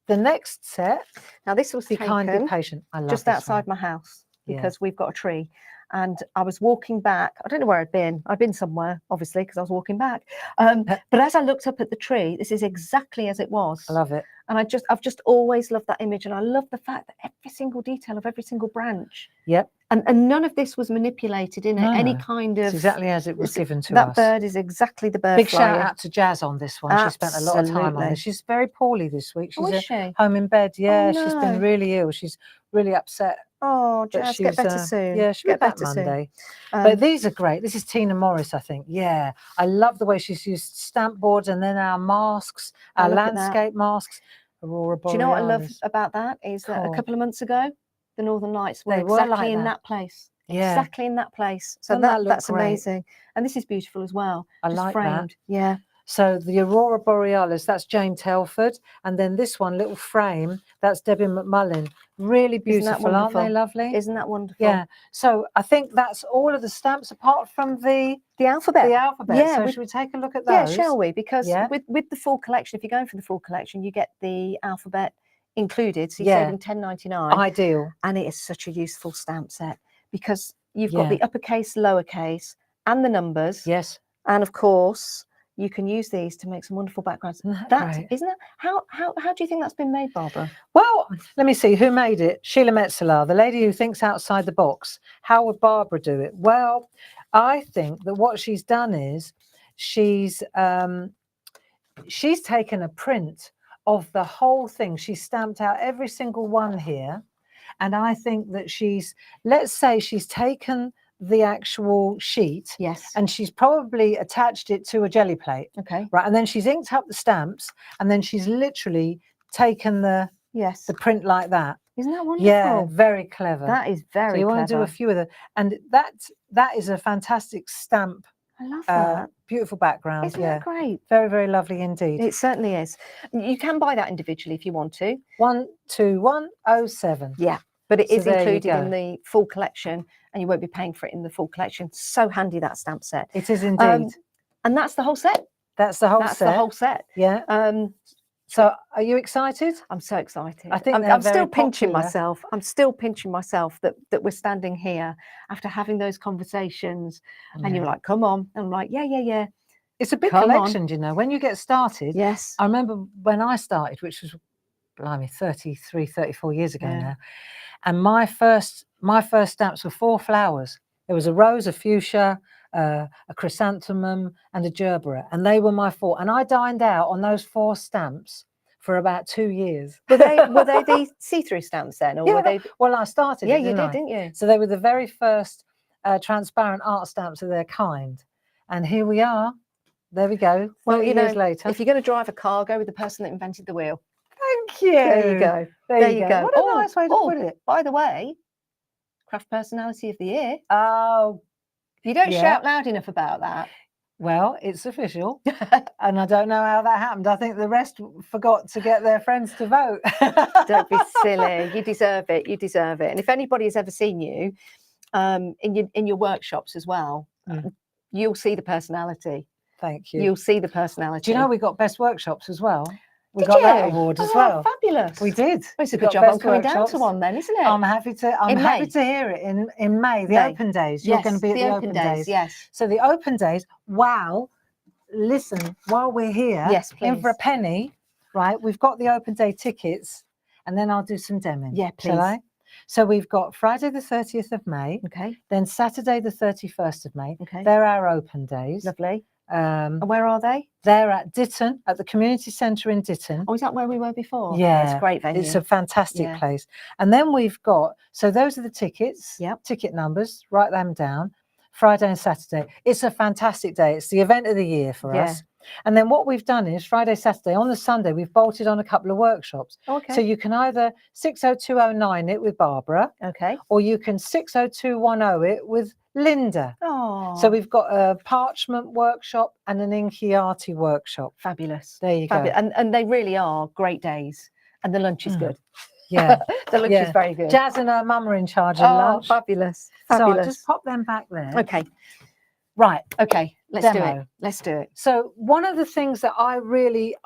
A: next set.
B: Now this was
A: Be kind, be
B: taken
A: patient. I love
B: just
A: this
B: outside
A: one.
B: my house
A: Yeah.
B: because we've got a tree. And I was walking back. I don't know where I'd been. I'd been somewhere, obviously, because I was walking back. But as I looked up at the tree, this is exactly as it was.
A: I love it.
B: And I've just always loved that image. And I love the fact that every single detail of every single branch.
A: Yep.
B: And none of this was manipulated in any kind of.
A: It's exactly as it was given to
B: that
A: us.
B: bird is exactly the bird.
A: Big shout
B: flyer.
A: out to Jazz on this one. She spent a lot of time on
B: Absolutely.
A: this. She's very poorly this week.
B: Oh,
A: She's
B: is she?
A: home in bed. Yeah, she's been
B: no.
A: really ill. She's really upset.
B: Oh,
A: But
B: Jazz, get better soon.
A: Yeah, she'll
B: Get
A: be back
B: better
A: Monday.
B: soon.
A: But these are great. This is Tina Morris, I think. Yeah, I love the way she's used stamp boards and then our masks, our
B: look at that.
A: landscape masks. Aurora Borealis.
B: Do you know what I love about that? Is that a
A: Cool.
B: couple of months ago, the Northern Lights were
A: They were
B: exactly
A: like
B: in
A: that.
B: that place.
A: Yeah.
B: Exactly in that place. So
A: Doesn't that look
B: that's
A: great?
B: amazing. And this is beautiful as well.
A: I
B: just
A: like
B: framed.
A: that.
B: Yeah.
A: So the Aurora Borealis, that's Jane Telford. And then this one, little frame, that's Debbie McMullen. Really beautiful, aren't they lovely?
B: Isn't that wonderful?
A: Yeah. So I think that's all of the stamps apart from the
B: alphabet.
A: The alphabet.
B: Yeah,
A: so should we take a look at those?
B: Yeah, shall we? Because
A: Yeah.
B: with the full collection, if you're going for the full collection, you get the alphabet included. So you're
A: Yeah.
B: saving £10.99.
A: Ideal.
B: And it is such a useful stamp set because you've got
A: Yeah.
B: the uppercase, lowercase, and the numbers.
A: Yes.
B: And of course, you can use these to make some wonderful backgrounds.
A: Isn't that great?
B: Isn't it? How do you think that's been made, Barbara?
A: Well, let me see who made it. Sheila Metzeler, the lady who thinks outside the box. How would Barbara do it? Well, I think that what she's done is she's taken a print of the whole thing. She stamped out every single one here. And I think that let's say she's taken the actual sheet.
B: Yes.
A: And she's probably attached it to a jelly plate.
B: Okay.
A: Right. And then she's inked up the stamps and then she's literally taken the print like that.
B: Isn't that wonderful?
A: Yeah, very clever.
B: That is very
A: so you
B: clever.
A: want to do a few of them. And that is a fantastic stamp.
B: I love that.
A: Beautiful background.
B: Isn't that great?
A: Very, very lovely indeed.
B: It certainly is. You can buy that individually if you want to.
A: 12107.
B: Yeah. But it is
A: there you
B: included
A: go.
B: in the full collection and you won't be paying for it in the full collection. So handy, that stamp set.
A: It is indeed.
B: And that's the whole set.
A: That's the whole set.
B: That's the whole set.
A: Yeah. So are you excited?
B: I'm so excited.
A: I think
B: I'm still
A: very
B: pinching
A: popular.
B: myself. I'm still pinching myself that we're standing here after having those conversations. And you're like, come on. And I'm like, yeah.
A: It's a big
B: Come
A: collection, you know. When you get started.
B: Yes.
A: I remember when I started, which was, blimey, 33, 34 years ago now. And my first stamps were 4 flowers. There was a rose, a fuchsia, a chrysanthemum, and a gerbera, and they were my 4. And I dined out on those 4 stamps for about 2 years.
B: Were they the see-through stamps then, or were they?
A: Well, I started.
B: Yeah,
A: it,
B: you did,
A: I?
B: didn't you?
A: So they were the very first transparent art stamps of their kind. And here we are. There we go. 30 years later.
B: If you're going to drive a car, go with the person that invented the wheel.
A: Thank you.
B: There you go.
A: There you go. What a nice way to put it.
B: By the way, Craft Personality of the Year.
A: Oh,
B: you don't shout loud enough about that.
A: Well, it's official. And I don't know how that happened. I think the rest forgot to get their friends to vote.
B: Don't be silly. You deserve it. You deserve it. And if anybody has ever seen you in your workshops as well, you'll see the personality.
A: Thank you.
B: You'll see the personality.
A: Do you know we got best workshops as well? We
B: Did
A: got
B: you?
A: that award as well.
B: Fabulous.
A: We did.
B: Well, it's a
A: We
B: good
A: got
B: job I'm
A: best
B: coming down
A: workshops.
B: to one then, isn't it?
A: I'm happy to hear it in May, the open days. You're going to be at the open days.
B: Yes.
A: So the open days, wow. Listen, while we're here,
B: yes,
A: in for a penny, right? We've got the open day tickets and then I'll do some demoing.
B: Yeah, please.
A: Shall I? So we've got Friday the 30th of May.
B: Okay.
A: Then Saturday the 31st of May.
B: Okay.
A: They're our open days.
B: Lovely. And where are they?
A: They're at Ditton, at the community centre in Ditton.
B: Oh, is that where we were before?
A: Yeah.
B: It's a great venue.
A: It's a fantastic place. And then we've got, so those are the tickets, ticket numbers, write them down, Friday and Saturday. It's a fantastic day. It's the event of the year for us. And then what we've done is Friday, Saturday, on the Sunday, we've bolted on a couple of workshops.
B: Okay.
A: So you can either 60209 it with Barbara,
B: Okay.
A: or you can 60210 it with Linda.
B: Oh.
A: So we've got a parchment workshop and an inky arty workshop.
B: Fabulous.
A: There you go.
B: And they really are great days. And the lunch is good.
A: Yeah.
B: The lunch is very good.
A: Jazz and her mum are in charge of lunch.
B: Fabulous.
A: So
B: Fabulous.
A: I'll just pop them back there.
B: Okay.
A: Right.
B: Okay. Let's do
A: Demo.
B: it. Let's do it.
A: So one of the things that I really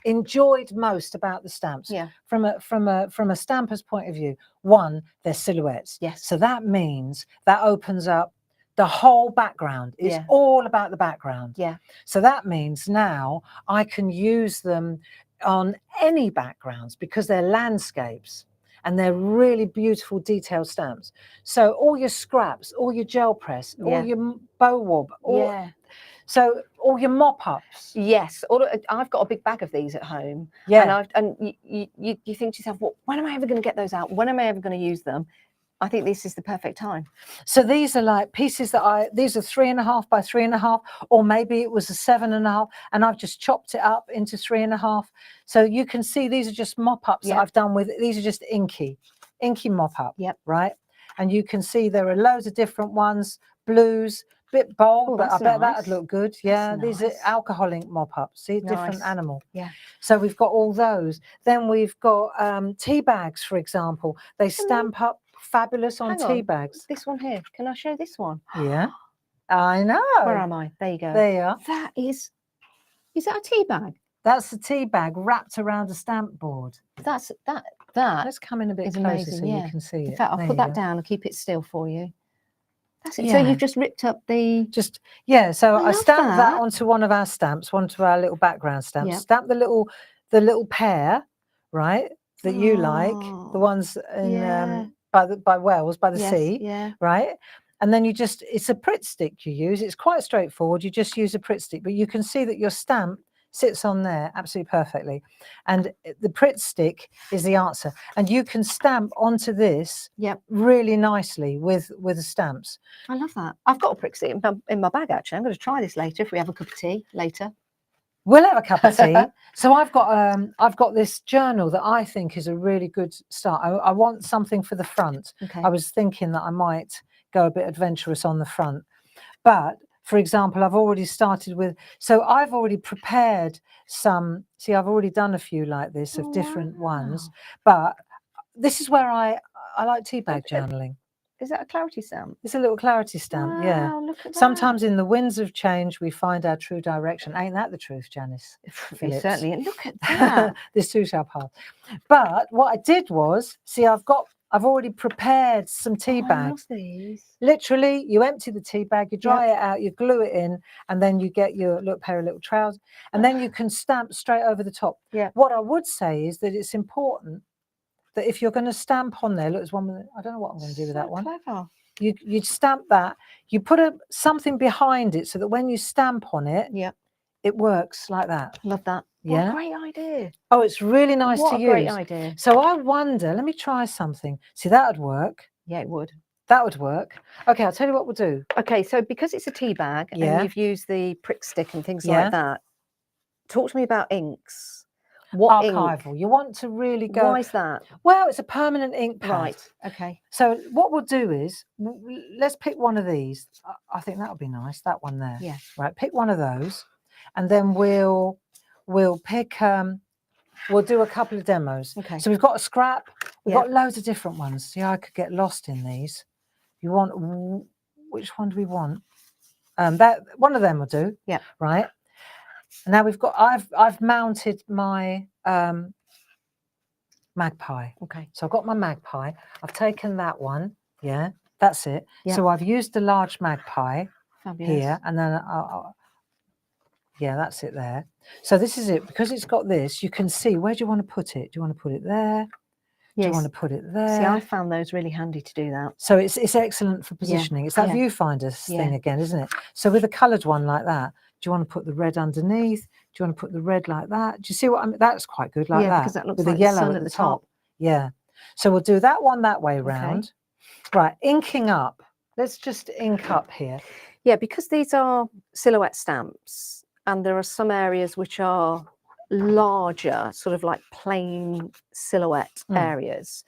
A: enjoyed most about the stamps, from a stamper's point of view, one, they're silhouettes.
B: Yes.
A: So that means that opens up the whole background. It's all about the background.
B: Yeah.
A: So that means now I can use them on any backgrounds because they're landscapes and they're really beautiful detailed stamps. So all your scraps, all your gel press, all your bow wob, so all your mop-ups.
B: Yes, I've got a big bag of these at home.
A: Yeah.
B: And you think to yourself, well, when am I ever going to get those out? When am I ever going to use them? I think this is the perfect time.
A: So these are like pieces that these are 3.5 by 3.5, or maybe it was a 7.5, and I've just chopped it up into 3.5. So you can see these are just mop-ups that I've done with, these are just inky mop-up, right? And you can see there are loads of different ones, blues, bit bold, but I bet that'd look good. Yeah, these are alcohol ink mop-ups, see, different animal.
B: Yeah.
A: So we've got all those. Then we've got tea bags, for example. They stamp up fabulous on tea bags.
B: This one here. Can I show this one?
A: Yeah. I know.
B: Where am I? There you go.
A: There you are.
B: That is that a tea bag?
A: That's a tea bag wrapped around a stamp board.
B: That.
A: Let's come in a bit closer
B: amazing,
A: so you can see it.
B: In fact, I'll
A: There
B: put
A: you
B: that
A: go.
B: down and keep it still for you. That's it.
A: Yeah.
B: So you've just ripped up the...
A: So I
B: love
A: stamped that
B: that.
A: onto one of our stamps, onto our little background stamps.
B: Yep.
A: Stamp the little pair, right, that you like, the ones in by Wells, by the sea, right? And then it's a Pritt stick you use. It's quite straightforward. You just use a Pritt stick, but you can see that your stamp sits on there absolutely perfectly. And the Pritt stick is the answer. And you can stamp onto this really nicely with the stamps.
B: I love that. I've got a Pritt stick in my bag, actually. I'm going to try this later if we have a cup of tea later.
A: We'll have a cup of tea. So I've got this journal that I think is a really good start. I want something for the front.
B: Okay.
A: I was thinking that I might go a bit adventurous on the front. But for example, I've already started with, so I've already prepared some, see, I've already done a few like this of different ones, but this is where I like tea bag journaling.
B: Is that a clarity stamp?
A: It's a little clarity stamp, yeah.
B: Look at that.
A: Sometimes in the winds of change, we find our true direction. Ain't that the truth, Janice?
B: It certainly. Look at that.
A: This too shall pass. But what I did was, see, I've already prepared some tea bags.
B: I love these.
A: Literally, you empty the tea bag, you dry it out, you glue it in, and then you get your little pair of little trousers, and then you can stamp straight over the top.
B: Yeah.
A: What I would say is that it's important that if you're going to stamp on there, look, there's one with, I don't know what I'm going to do with that one.
B: Clever.
A: You stamp that, you put something behind it so that when you stamp on it, it works like that.
B: Love that.
A: Yeah.
B: What a great idea.
A: Oh, it's really nice to use.
B: What a great idea.
A: So I wonder, let me try something. See, that would work.
B: Yeah, it would.
A: That would work. Okay, I'll tell you what we'll do.
B: Okay, so because it's a tea bag and you've used the Pritt stick and things like that, talk to me about inks. What
A: Archival.
B: ink?
A: You want to really go.
B: Why is that?
A: Well, it's a permanent ink pad.
B: Right. Okay.
A: So what we'll do is, let's pick one of these. I think that would be nice. That one there.
B: Yeah.
A: Right. Pick one of those, and then we'll pick. We'll do a couple of demos.
B: Okay.
A: So we've got a scrap. We've got loads of different ones. See, I could get lost in these. You want, which one do we want? That one of them will do.
B: Yeah.
A: Right. And now we've got, I've mounted my magpie.
B: Okay.
A: So I've got my magpie. I've taken that one. Yeah, that's it.
B: Yeah.
A: So I've used the large magpie here, and then yeah, that's it there. So this is it. Because it's got this, you can see, where do you want to put it? Do you want to put it there?
B: Yes.
A: Do you want to put it there?
B: See, I found those really handy to do that.
A: So it's excellent for positioning. It's that viewfinder thing again, isn't it? So with a coloured one like that, do you want to put the red underneath? Do you want to put the red like that? Do you see what I mean? That's quite good like that.
B: Because that looks
A: with
B: like
A: the yellow
B: sun
A: at the top. Yeah. So we'll do that one that way round. Right, inking up. Let's just ink up here.
B: Yeah, because these are silhouette stamps, and there are some areas which are larger, sort of like plain silhouette areas.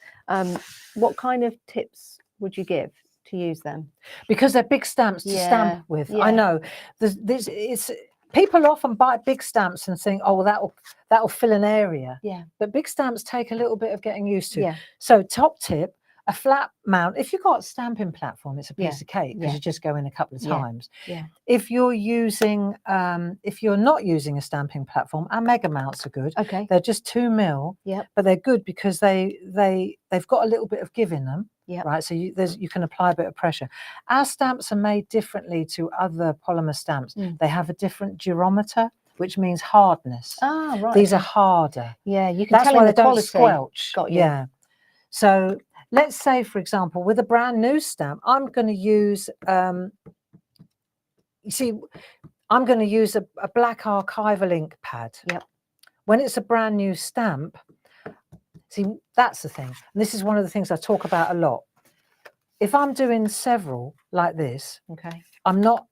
B: What kind of tips would you give to use them?
A: Because they're big stamps to stamp with. I know. It's people often buy big stamps and think, oh, well, that'll fill an area.
B: Yeah.
A: But big stamps take a little bit of getting used to.
B: Yeah.
A: So top tip, a flat mount. If you've got a stamping platform, it's a piece of cake because
B: Yeah.
A: you just go in a couple of times.
B: Yeah.
A: If you're using, if you're not using a stamping platform, our mega mounts are good.
B: Okay.
A: They're just 2 mil.
B: Yep.
A: But they're good because they've got a little bit of give in them.
B: Yep.
A: Right. So you can apply a bit of pressure. Our stamps are made differently to other polymer stamps. They have a different durometer, which means hardness.
B: Ah, right.
A: These are harder.
B: Yeah, you can
A: That's
B: tell
A: why
B: in
A: they
B: the
A: don't
B: quality.
A: squelch.
B: Got you.
A: Yeah. So let's say, for example, with a brand new stamp, I'm going to use, you see, I'm going to use a black archival ink pad.
B: Yep.
A: When it's a brand new stamp, see, that's the thing. And this is one of the things I talk about a lot. If I'm doing several like this,
B: okay,
A: I'm not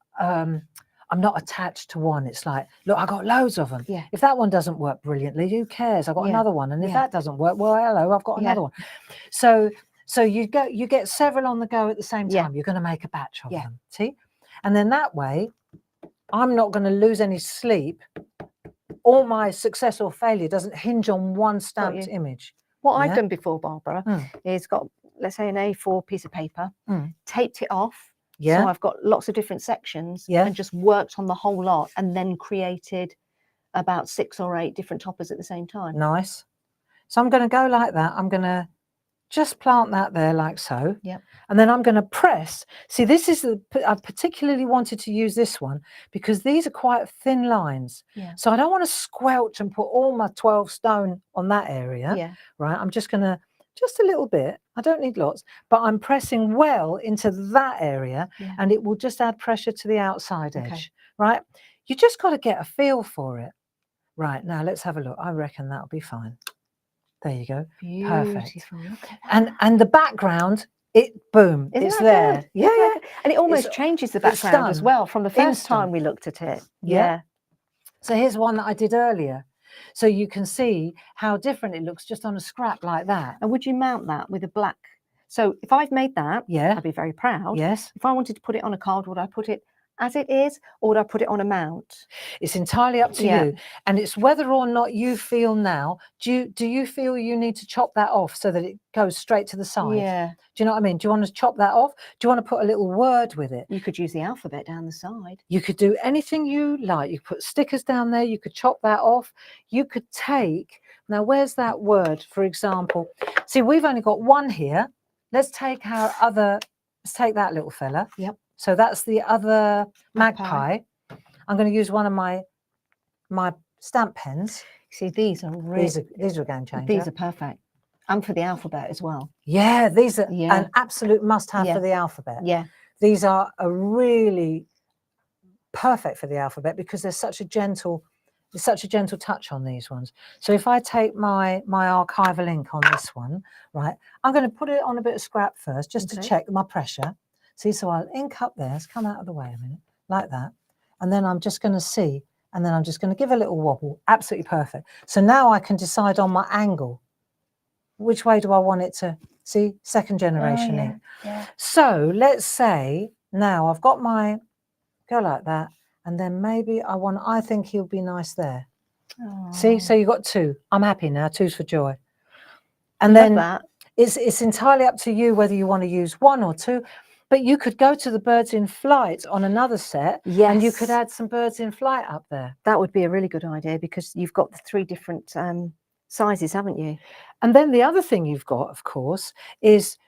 A: attached to one. It's like, look, I got loads of them.
B: Yeah.
A: If that one doesn't work brilliantly, who cares? I've got another one. And if that doesn't work, well, hello, I've got another one. So you get several on the go at the same time. You're going to make a batch of them. See? And then that way, I'm not going to lose any sleep. All my success or failure doesn't hinge on one stamped image.
B: What I've done before, Barbara, is got, let's say, an A4 piece of paper, taped it off.
A: Yeah.
B: So I've got lots of different sections and just worked on the whole lot and then created about 6 or 8 different toppers at the same time.
A: Nice. So I'm going to go like that. I'm going to just plant that there like so.
B: Yep.
A: And then I'm going to press. See, this is I particularly wanted to use this one because these are quite thin lines.
B: Yeah.
A: So I don't want to squelch and put all my 12 stone on that area.
B: Yeah.
A: Right. I'm just going to, just a little bit. I don't need lots, but I'm pressing well into that area and it will just add pressure to the outside edge. Right. You just got to get a feel for it. Right. Now let's have a look. I reckon that'll be fine. There you go. Perfect. And the background, boom, it's there.
B: Good? Yeah. And it almost changes the background as well from the first time we looked at it. Yeah.
A: So here's one that I did earlier. So you can see how different it looks just on a scrap like that.
B: And would you mount that with a black? So if I've made that, I'd be very proud.
A: Yes.
B: If I wanted to put it on a card, would I put it as it is, or would I put it on a mount?
A: It's entirely up to you. And it's whether or not you feel now, do you feel you need to chop that off so that it goes straight to the side?
B: Yeah.
A: Do you know what I mean? Do you want to chop that off? Do you want to put a little word with it?
B: You could use the alphabet down the side.
A: You could do anything you like. You could put stickers down there. You could chop that off. You could take, now where's that word, for example? See, we've only got one here. Let's take our other, let's take that little fella.
B: Yep.
A: So that's the other magpie. I'm going to use one of my stamp pens.
B: See, these are really,
A: these are a game changer.
B: These are perfect. And for the alphabet as well.
A: Yeah, these are an absolute must-have for the alphabet.
B: Yeah.
A: These are a really perfect for the alphabet because there's such a gentle touch on these ones. So if I take my archival ink on this one, right, I'm going to put it on a bit of scrap first just to check my pressure. See, so I'll ink up there. Let's come out of the way a minute, like that. And then I'm just going to see, and then I'm just going to give a little wobble. Absolutely perfect. So now I can decide on my angle. Which way do I want it to, see, second generation ink.
B: Yeah.
A: So let's say now I've got my, go like that. And then maybe I think he'll be nice there. Aww. See, so you got 2. I'm happy now, 2's for joy. And then it's entirely up to you whether you want to use 1 or 2. But you could go to the birds in flight on another set, and you could add some birds in flight up there.
B: That would be a really good idea because you've got the 3 different sizes, haven't you?
A: And then the other thing you've got, of course, is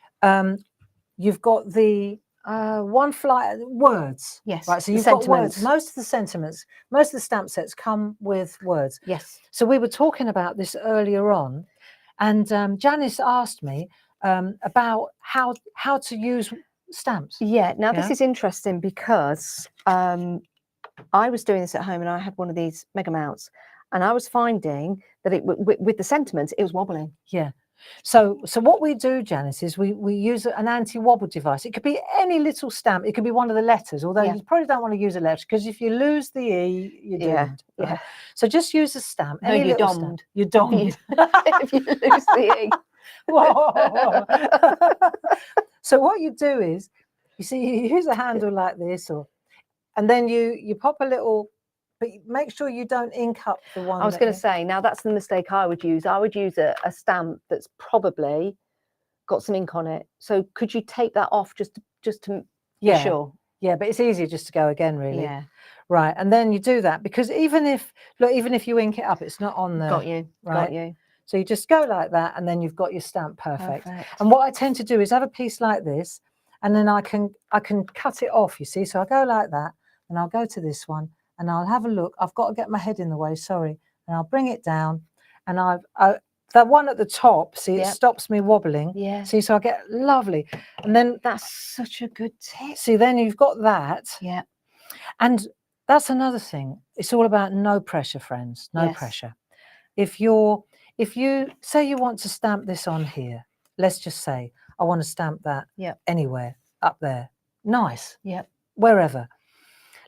A: you've got the one flight words.
B: Yes.
A: Right. So you've got words. Most of the sentiments, most of the stamp sets come with words.
B: Yes.
A: So we were talking about this earlier on, and Janice asked me about how to use stamps.
B: Yeah. Now this is interesting because I was doing this at home and I had one of these mega mounts, and I was finding that it with the sentiments it was wobbling.
A: Yeah. So what we do, Janice, is we use an anti-wobble device. It could be any little stamp. It could be one of the letters, although
B: Yeah.
A: you probably don't want to use a letter because if you lose the E, you're
B: Yeah,
A: doomed.
B: yeah.
A: Right? So just use a stamp.
B: No,
A: Any
B: you're
A: little
B: dommed.
A: stamp. You're dommed.
B: If you lose the E.
A: Whoa. So what you do is, you see, you use a handle like this, and then you pop a little, but make sure you don't ink up the one.
B: I was going to say, now that's the mistake I would use. I would use a stamp that's probably got some ink on it. So could you take that off just to be sure?
A: Yeah, but it's easier just to go again, really.
B: Yeah.
A: Right, and then you do that because even if you ink it up, it's not on there.
B: Got you.
A: Right?
B: Got you.
A: So you just go like that, and then you've got your stamp perfect. And what I tend to do is have a piece like this, and then I can cut it off. You see, so I go like that, and I'll go to this one, and I'll have a look. I've got to get my head in the way. Sorry, and I'll bring it down, and that one at the top. See, it stops me wobbling.
B: Yeah.
A: See, so I get lovely, and then
B: that's such a good tip.
A: See, then you've got that.
B: Yeah.
A: And that's another thing. It's all about no pressure, friends. No pressure. If you say you want to stamp this on here, let's just say I want to stamp that anywhere up there. Nice.
B: Yeah.
A: Wherever.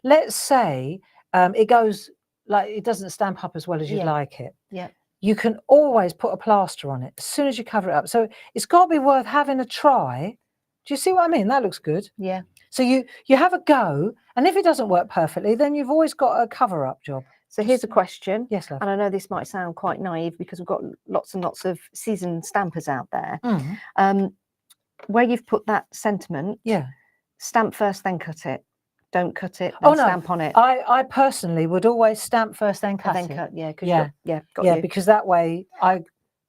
A: Let's say it goes like it doesn't stamp up as well as you'd like it.
B: Yeah.
A: You can always put a plaster on it as soon as you cover it up. So it's got to be worth having a try. Do you see what I mean? That looks good.
B: Yeah.
A: So you have a go, and if it doesn't work perfectly, then you've always got a cover-up job.
B: So here's a question.
A: Yes, love.
B: And I know this might sound quite naive because we've got lots and lots of seasoned stampers out there. Where you've put that sentiment, stamp first, then cut it. Don't cut it, then stamp on it.
A: I personally would always stamp first, then cut it.
B: Cut, got you.
A: Because that way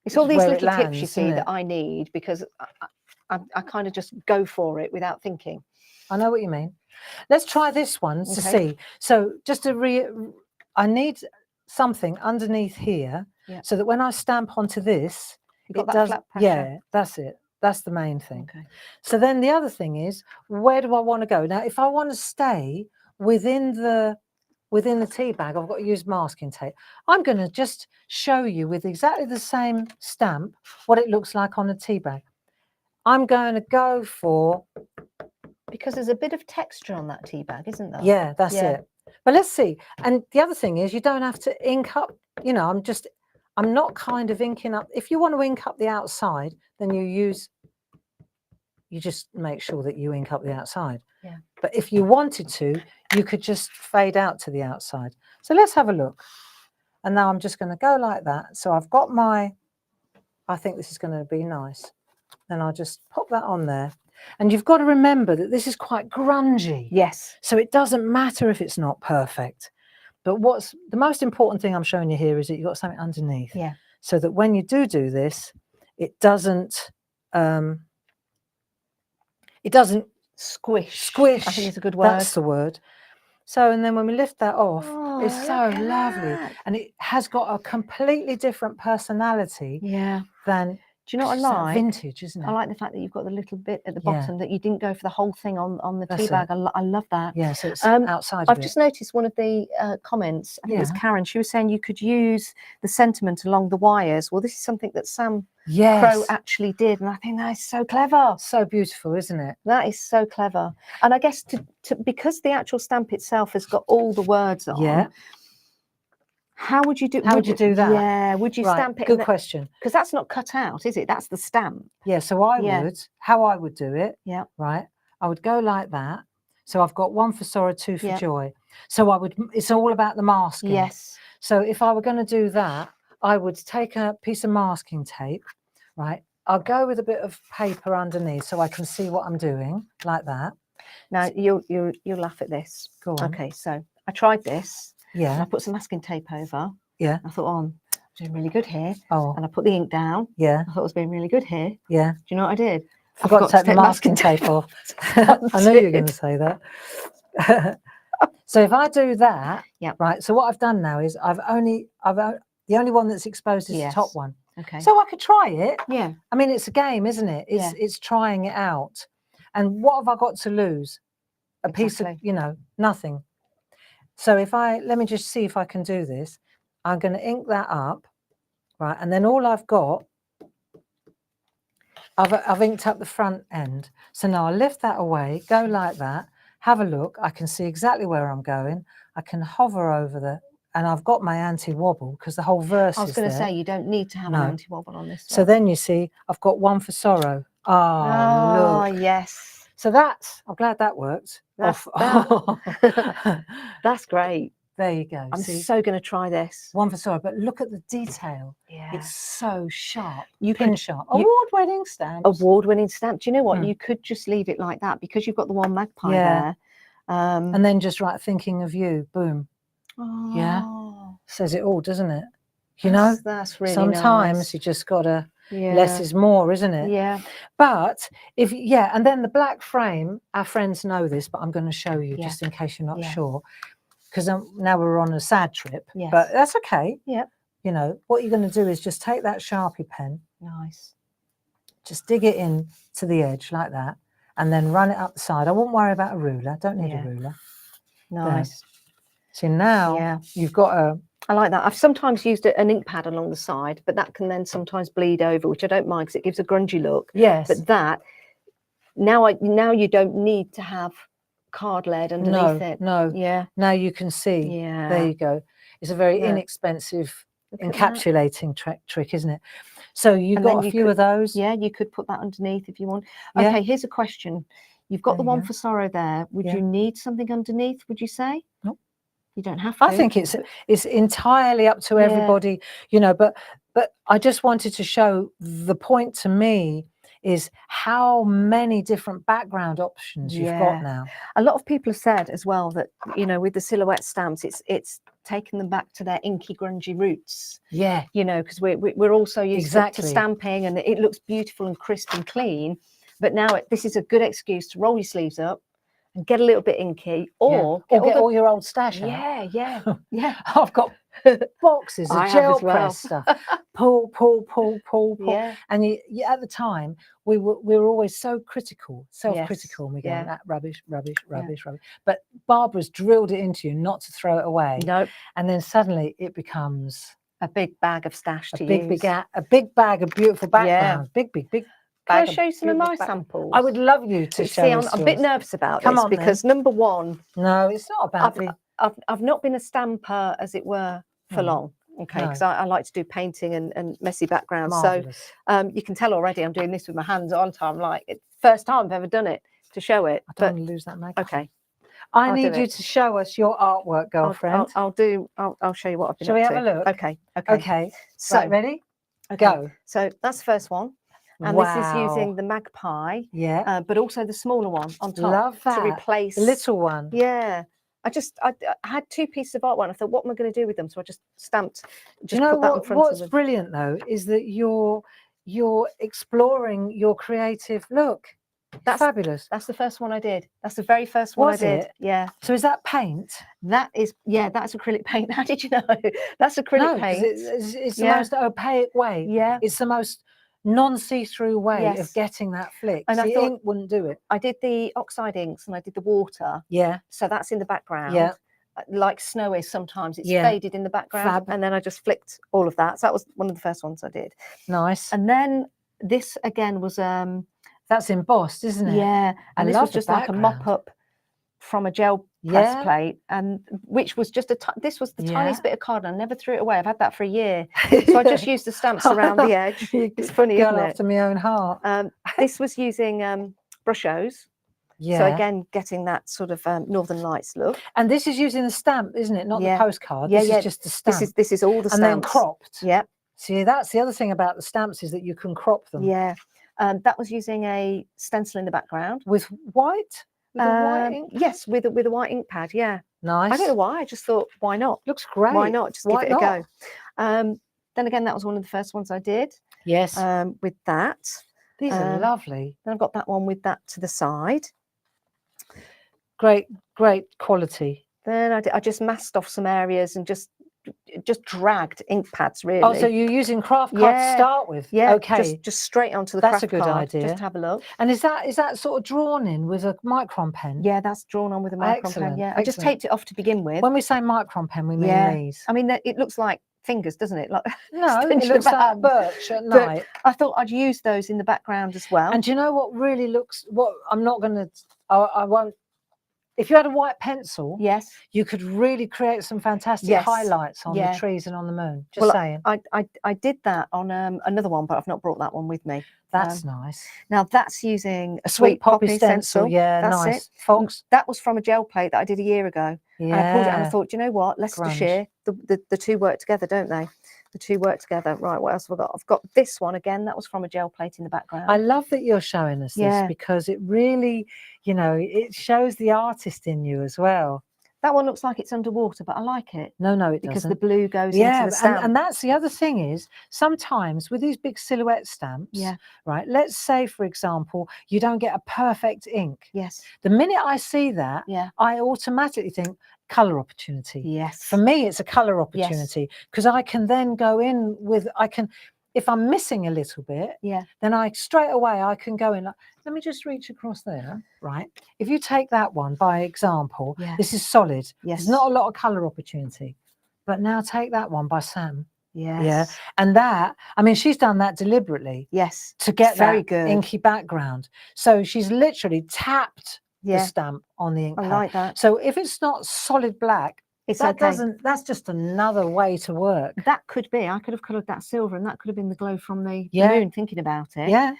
B: it's all these little tips
A: lands,
B: you see that I need because I kind of just go for it without thinking.
A: I know what you mean. Let's try this one to see. So just I need something underneath here so that when I stamp onto this,
B: it does. Flat pressure.
A: Yeah, that's it. That's the main thing. Okay. So then the other thing is, where do I want to go? Now, if I want to stay within the tea bag, I've got to use masking tape. I'm going to just show you with exactly the same stamp what it looks like on a tea bag. I'm going to go for...
B: Because there's a bit of texture on that tea bag, isn't there?
A: Yeah, that's it. But let's see. And the other thing is you don't have to ink up, I'm not kind of inking up. If you want to ink up the outside, then you just make sure that you ink up the outside. Yeah. But if you wanted to, you could just fade out to the outside. So let's have a look. And now I'm just going to go like that. So I've got I think this is going to be nice. And I'll just pop that on there. And you've got to remember that this is quite grungy.
B: Yes.
A: So it doesn't matter if it's not perfect. But what's the most important thing I'm showing you here is that you've got something underneath. Yeah. So that when you do this, it doesn't
B: squish.
A: Squish.
B: I think it's a good word.
A: That's the word. So, and then when we lift that off, it's so lovely. And it has got a completely different personality than...
B: Do you know what I like?
A: Vintage, isn't it?
B: I like the fact that you've got the little bit at the bottom that you didn't go for the whole thing on the tea bag. I love that.
A: Yeah, so it's outside
B: I've just noticed one of the comments, I think it was Karen, she was saying you could use the sentiment along the wires. Well, this is something that Sam Crow actually did, and I think that is so clever.
A: So beautiful, isn't it?
B: That is so clever. And I guess because the actual stamp itself has got all the words on, how would you do that? Yeah, would you stamp it?
A: Good question.
B: Because that's not cut out, is it? That's the stamp.
A: Yeah, so how I would do it, right? I would go like that. So I've got 1 for sorrow, 2 for joy. So it's all about the masking.
B: Yes.
A: So if I were going to do that, I would take a piece of masking tape, right? I'll go with a bit of paper underneath so I can see what I'm doing, like that.
B: Now, you'll laugh at this.
A: Go on.
B: Okay, so I tried this.
A: Yeah.
B: And I put some masking tape over.
A: Yeah.
B: I thought, I'm doing really good here.
A: Oh.
B: And I put the ink down.
A: Yeah.
B: I thought I was being really good here.
A: Yeah.
B: Do you know what I did?
A: Forgot to take the masking tape off. I knew you were going to say that. So if I do that, right. So what I've done now is the only one that's exposed is the top one.
B: Okay.
A: So I could try it.
B: Yeah.
A: I mean, it's a game, isn't it? It's trying it out. And what have I got to lose? A piece of, nothing. So let me just see if I can do this. I'm going to ink that up, right? And then all I've got I've inked up the front end. So now I lift that away, go like that, have a look. I can see exactly where I'm going. I can hover over and I've got my anti-wobble because the whole verse
B: I was
A: is
B: going to
A: there.
B: say, you don't need to have an
A: No.
B: anti-wobble on this
A: So
B: one.
A: then you see, I've got one for sorrow. Oh, look.
B: Yes.
A: So I'm glad that worked.
B: That's great.
A: There you go.
B: I'm
A: See,
B: so going to try this.
A: one for sorrow, but look at the detail.
B: Yeah.
A: It's so sharp.
B: You
A: Pin
B: could-
A: sharp.
B: you-
A: Award-winning stamps.
B: Award-winning stamp. Do you know what?
A: Hmm.
B: You could just leave it like that because you've got the one magpie
A: Yeah.
B: there.
A: And then just write thinking of you. Boom. Yeah.
B: Oh,
A: Says it all, doesn't it? You know,
B: that's really
A: sometimes
B: nice.
A: you just gotta
B: Yeah.
A: less is more, isn't it?
B: Yeah.
A: But and then the black frame, our friends know this, but I'm going to show you
B: Yeah.
A: just in case you're not
B: Yeah.
A: sure, because now we're on a sad trip.
B: Yes.
A: But that's okay.
B: Yep.
A: You know what you're going to do is just take that Sharpie pen,
B: Nice.
A: just dig it in to the edge like that, and then run it up the side. I won't worry about a ruler. Don't need
B: Yeah.
A: a ruler.
B: Nice.
A: So now
B: Yeah.
A: you've got a.
B: I like that. I've sometimes used an ink pad along the side, but that can then sometimes bleed over, which I don't mind because it gives a grungy look.
A: Yes.
B: But that now you don't need to have card lead underneath it.
A: No.
B: Yeah.
A: Now you can see.
B: Yeah.
A: There you go. It's a very
B: Yeah.
A: inexpensive
B: Look at that.
A: encapsulating trick, isn't it? So you've
B: And
A: got
B: then
A: a
B: you
A: few of those.
B: Yeah, you could put that underneath if you want.
A: Yeah.
B: Okay, here's a question. You've got
A: There
B: the
A: you
B: one
A: go.
B: for sorrow there. Would
A: Yeah.
B: you need something underneath, would you say?
A: Nope.
B: You don't have to.
A: I think it's entirely up to
B: Yeah.
A: everybody, you know, but I just wanted to show the point to me is how many different background options you've
B: Yeah.
A: got now.
B: A lot of people have said as well that, you know, with the silhouette stamps, it's taken them back to their inky, grungy roots.
A: Yeah.
B: You know, because we're also used to
A: Exactly.
B: stamping and it looks beautiful and crisp and clean. But now this is a good excuse to roll your sleeves up and get a little bit inky, or
A: get all your old stash out.
B: yeah.
A: I've got boxes
B: I
A: of
B: have
A: gel
B: as well.
A: press stuff. Pull.
B: Yeah.
A: And you at the time we were always so critical, self-critical, and we go,
B: yeah.
A: that rubbish. But Barbara's drilled it into you not to throw it away.
B: Nope.
A: And then suddenly it becomes
B: A big bag of stash to
A: big
B: use.
A: a big bag of beautiful backgrounds. Big
B: Can I
A: bag
B: show you some of my
A: beautiful
B: samples?
A: I would love you to
B: You
A: show
B: see,
A: us
B: I'm a bit
A: yours.
B: nervous about
A: Come
B: this
A: on, then.
B: because number one,
A: No, it's not about the
B: I've not been a stamper, as it were, for
A: Mm.
B: long. Okay,
A: No.
B: because I like to do painting and messy backgrounds.
A: marvelous.
B: So you can tell already I'm doing this with my hands on. I'm like, it's the first time I've ever done it to show it.
A: I don't
B: But
A: want to lose that mag.
B: okay,
A: I
B: I'll do
A: need you
B: it.
A: to show us your artwork, girlfriend.
B: I'll show you what I've been
A: Shall
B: up
A: we
B: to.
A: have a look?
B: Okay.
A: Okay.
B: So
A: Right, ready?
B: okay.
A: Go.
B: So that's the first one, and
A: wow.
B: this is using the magpie,
A: Yeah.
B: but also the smaller one on top
A: Love that.
B: to replace
A: The little one.
B: Yeah. I had two pieces of artwork and I thought, what am I going to do with them? So I just stamped,
A: Do you know
B: put that in front
A: what's
B: of them.
A: brilliant though is that you're exploring your creative look. That's fabulous.
B: That's the first one I did. That's the very first one
A: Was
B: I did.
A: it?
B: Yeah.
A: So is that paint?
B: That's acrylic paint. How did you know? That's acrylic
A: No, 'cause
B: paint.
A: it's the
B: Yeah.
A: most opaque way.
B: Yeah.
A: It's the most non-see-through way of
B: Yes.
A: getting that flick.
B: And I
A: See,
B: thought-
A: ink wouldn't do it.
B: I did the oxide inks and I did the water.
A: Yeah.
B: So that's in the background.
A: Yeah.
B: Like snow is sometimes. It's
A: Yeah.
B: faded in the background.
A: Fab.
B: And then I just flicked all of that. So that was one of the first ones I did.
A: Nice.
B: And then this again was
A: That's embossed, isn't it?
B: yeah.
A: I
B: And this
A: love
B: was
A: the
B: just like a
A: background.
B: mop-up from a gel press
A: Yeah.
B: plate, and which was just this was the
A: Yeah.
B: tiniest bit of card. And I never threw it away. I've had that for a year. So I just used the stamps around the edge. It's funny,
A: Girl
B: isn't it?
A: after my own heart.
B: This was using Brushos.
A: Yeah.
B: So again, getting that sort of Northern Lights look.
A: And this is using the stamp, isn't it? Not
B: Yeah.
A: the postcard.
B: Yeah,
A: This
B: yeah.
A: is just the stamp.
B: This is all the stamps.
A: And then cropped.
B: Yeah.
A: See, that's the other thing about the stamps is that you can crop them.
B: Yeah. That was using a stencil in the background.
A: With white? With a white ink?
B: Yes, with a white ink pad. Yeah.
A: Nice.
B: I don't know why. I just thought, why not?
A: Looks great.
B: Why not? Just
A: Why
B: give it a
A: not?
B: go. Then again, that was one of the first ones I did.
A: Yes.
B: With that.
A: These are lovely.
B: Then I've got that one with that to the side.
A: Great quality.
B: Then I just masked off some areas and just dragged ink pads really.
A: Oh, so you're using craft card to start with?
B: Yeah.
A: Okay.
B: Just straight onto the
A: That's
B: craft
A: a good
B: card,
A: idea.
B: Just to have a look.
A: And is that sort of drawn in with a micron pen?
B: Yeah, that's drawn on with a micron pen.
A: Excellent,
B: Yeah. I just
A: excellent.
B: taped it off to begin with.
A: When we say micron pen, we mean
B: Yeah.
A: these.
B: I mean, it looks like fingers, doesn't it? Like
A: No, it
B: extension
A: looks
B: of a
A: like
B: hand.
A: birch at
B: But
A: night.
B: I thought I'd use those in the background as well.
A: And do you know what really looks, what I'm not going to, I won't, if you had a white pencil,
B: Yes.
A: you could really create some fantastic
B: Yes.
A: highlights on
B: Yeah.
A: the trees and on the moon. Just saying.
B: I did that on another one, but I've not brought that one with me.
A: That's nice.
B: Now that's using
A: A sweet poppy stencil. Yeah,
B: That's
A: nice.
B: it.
A: Fox.
B: That was from a gel plate that I did a year ago.
A: Yeah.
B: And I pulled it and I thought, you know what, Leicestershire, the two work together, don't they? The two work together. Right, what else have I got? I've got this one again. That was from a gel plate in the background.
A: I love that you're showing us this because it really, you know, it shows the artist in you as well.
B: That one looks like it's underwater, but I like it.
A: No, it
B: because
A: doesn't.
B: the blue goes into the stamp.
A: And that's the other thing is sometimes with these big silhouette stamps, right? Let's say, for example, you don't get a perfect ink.
B: Yes.
A: The minute I see that, I automatically think color opportunity.
B: Yes.
A: For me, it's a color opportunity because I can then go in with, if I'm missing a little bit, then I straight away I can go in. Let me just reach across there, right? If you take that one by example, this is solid. There's not a lot of color opportunity, but now take that one by Sam.
B: Yes.
A: Yeah, and that, I mean, she's done that deliberately.
B: Yes.
A: To get
B: very
A: that
B: good.
A: inky background. So she's literally tapped the stamp on the ink pad.
B: I like that.
A: So if it's not solid black, that's just another way to work.
B: That could be. I could have coloured that silver, and that could have been the glow from the moon. Thinking about it,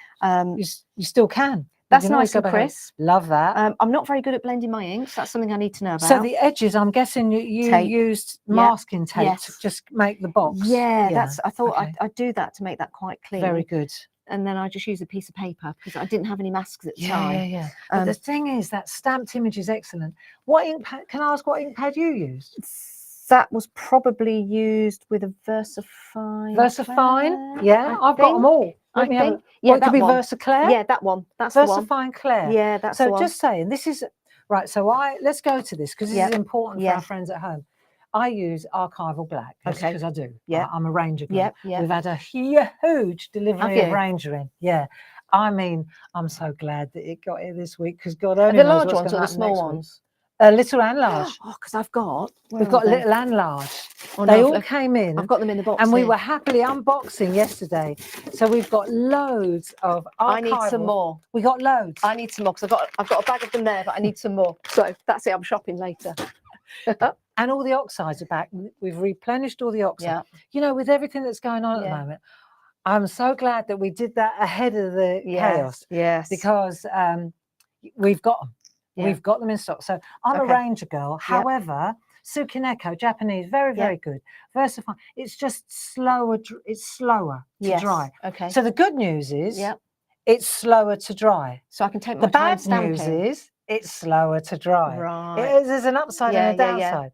A: you still can.
B: That's nice and crisp.
A: Love that.
B: I'm not very good at blending my inks. That's something I need to know about.
A: So the edges, I'm guessing you used masking tape to just make the box.
B: Yeah, I thought I'd do that to make that quite clean.
A: Very good.
B: And then I just use a piece of paper because I didn't have any masks at the time.
A: Yeah. But the thing is, that stamped image is excellent. What ink pad? Can I ask what ink pad you used?
B: That was probably used with a VersaFine.
A: VersaFine? Yeah, I've got them all.
B: I think.
A: Yeah, it could be VersaClair.
B: Yeah, that one. That's the one.
A: VersaFine Clair.
B: Yeah, that's the one.
A: So just saying, this is right. So let's go to this because this is important for our friends at home. I use archival black because I do. Yeah, I'm a Ranger girl.
B: Yeah.
A: We've had a huge delivery of Ranger in. Yeah. I mean, I'm so glad that it got here this week because God only knows what's going to happen next week. The large ones or the small ones? Little and large.
B: Oh, because we've
A: got little and large. They all came in.
B: I've got them in the box.
A: And we were happily unboxing yesterday. So we've got loads of archival.
B: I need some more.
A: We got loads.
B: I need some more because I've got a bag of them there, but I need some more. So that's it. I'm shopping later.
A: And all the oxides are back. We've replenished all the oxides. You know, with everything that's going on at the moment, I'm so glad that we did that ahead of the chaos.
B: Yes.
A: Because we've got them. We've got them in stock. So I'm a Ranger girl. However, Tsukineko, Japanese, very, very good. VersaFine, it's just slower. It's slower to dry.
B: Okay.
A: So the good news is it's slower to dry.
B: So I can take my
A: time stamping. The bad news is it's slower to dry.
B: Right.
A: There's an upside and a downside.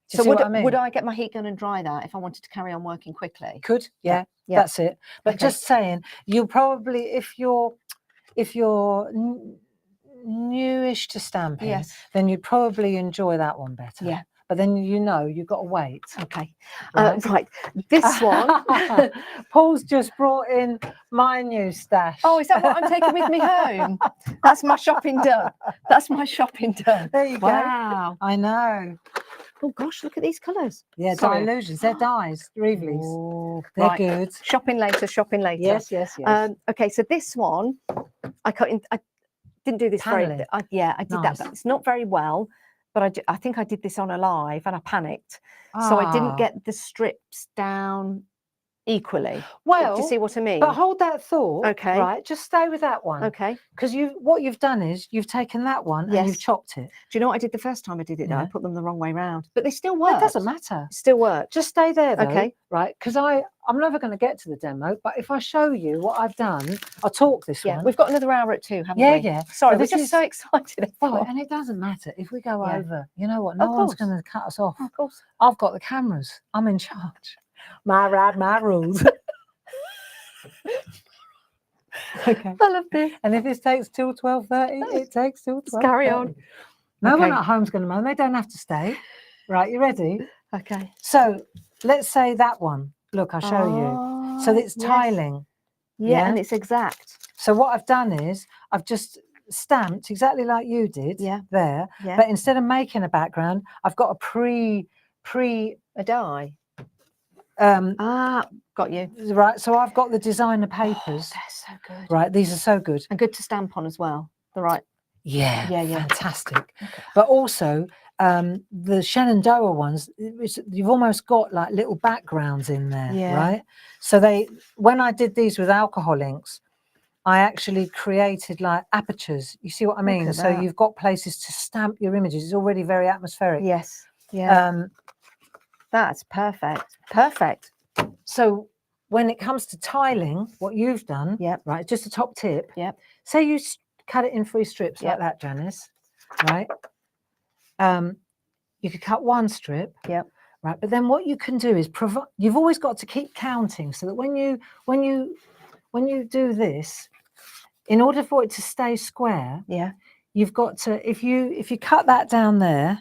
B: So would I get my heat gun and dry that if I wanted to carry on working quickly?
A: Could, that's it. But just saying, you'll probably, if you're newish to stamping, then you'd probably enjoy that one better.
B: Yeah.
A: But then you've got to wait.
B: Okay. Right. This one.
A: Paul's just brought in my new stash.
B: Oh, is that what I'm taking with me home? That's my shopping done. That's my shopping done.
A: There you go.
B: Wow.
A: I know.
B: Oh gosh, look at these colours.
A: Yeah, Dilutions. They're dyes, Reeveleys.
B: Oh,
A: they're good.
B: Shopping later.
A: Yes.
B: Okay, so this one, I didn't do this
A: Paneling.
B: I did that. But it's not very well, but I think I did this on a live and I panicked. So I didn't get the strips down equally.
A: Well,
B: do you see what I mean?
A: But hold that thought.
B: Okay.
A: Right, just stay with that one.
B: Okay.
A: Because what you've done is you've taken that one and you've chopped it.
B: Do you know what I did the first time I did it? Though? I put them the wrong way round, but they still work.
A: It doesn't matter.
B: Still work.
A: Just stay there, though.
B: Okay.
A: Right, because I'm never going to get to the demo, but if I show you what I've done, I'll talk this one.
B: We've got another hour at 2, haven't we?
A: Yeah.
B: Sorry, we're just so excited.
A: Oh, and it doesn't matter if we go over. You know what? No one's going to cut us off. Of course. I've got the cameras. I'm in charge. My ride, my rules. Okay.
B: I love this.
A: And if this takes till 12:30, it takes till 12:30.
B: Carry on.
A: No one at home's going to moan. They don't have to stay. Right, you ready?
B: Okay.
A: So let's say that one. Look, I'll show you. So it's tiling.
B: Yeah, and it's exact.
A: So what I've done is I've just stamped exactly like you did there.
B: Yeah.
A: But instead of making a background, I've got a
B: a dye. Got you.
A: Right, so I've got the designer papers.
B: They're so good.
A: Right, these are so good.
B: And good to stamp on as well. The right.
A: Yeah,
B: Yeah, yeah.
A: fantastic. But also the Shenandoah ones, you've almost got like little backgrounds in there,
B: Yeah.
A: right? So when I did these with alcohol inks, I actually created like apertures. You see what I mean?
B: at
A: So
B: that.
A: you've got places to stamp your images. It's already very atmospheric.
B: Yes. Yeah. That's perfect. Perfect.
A: So when it comes to tiling, what you've done,
B: Yep.
A: right, just a top tip.
B: Yep.
A: Say you cut it in 3 strips
B: Yep.
A: like that, Janice, right? You could cut 1 strip.
B: Yep.
A: Right, but then what you can do is provide. You've always got to keep counting, so that when you do this, in order for it to stay square,
B: Yeah.
A: you've got to, if you cut that down there,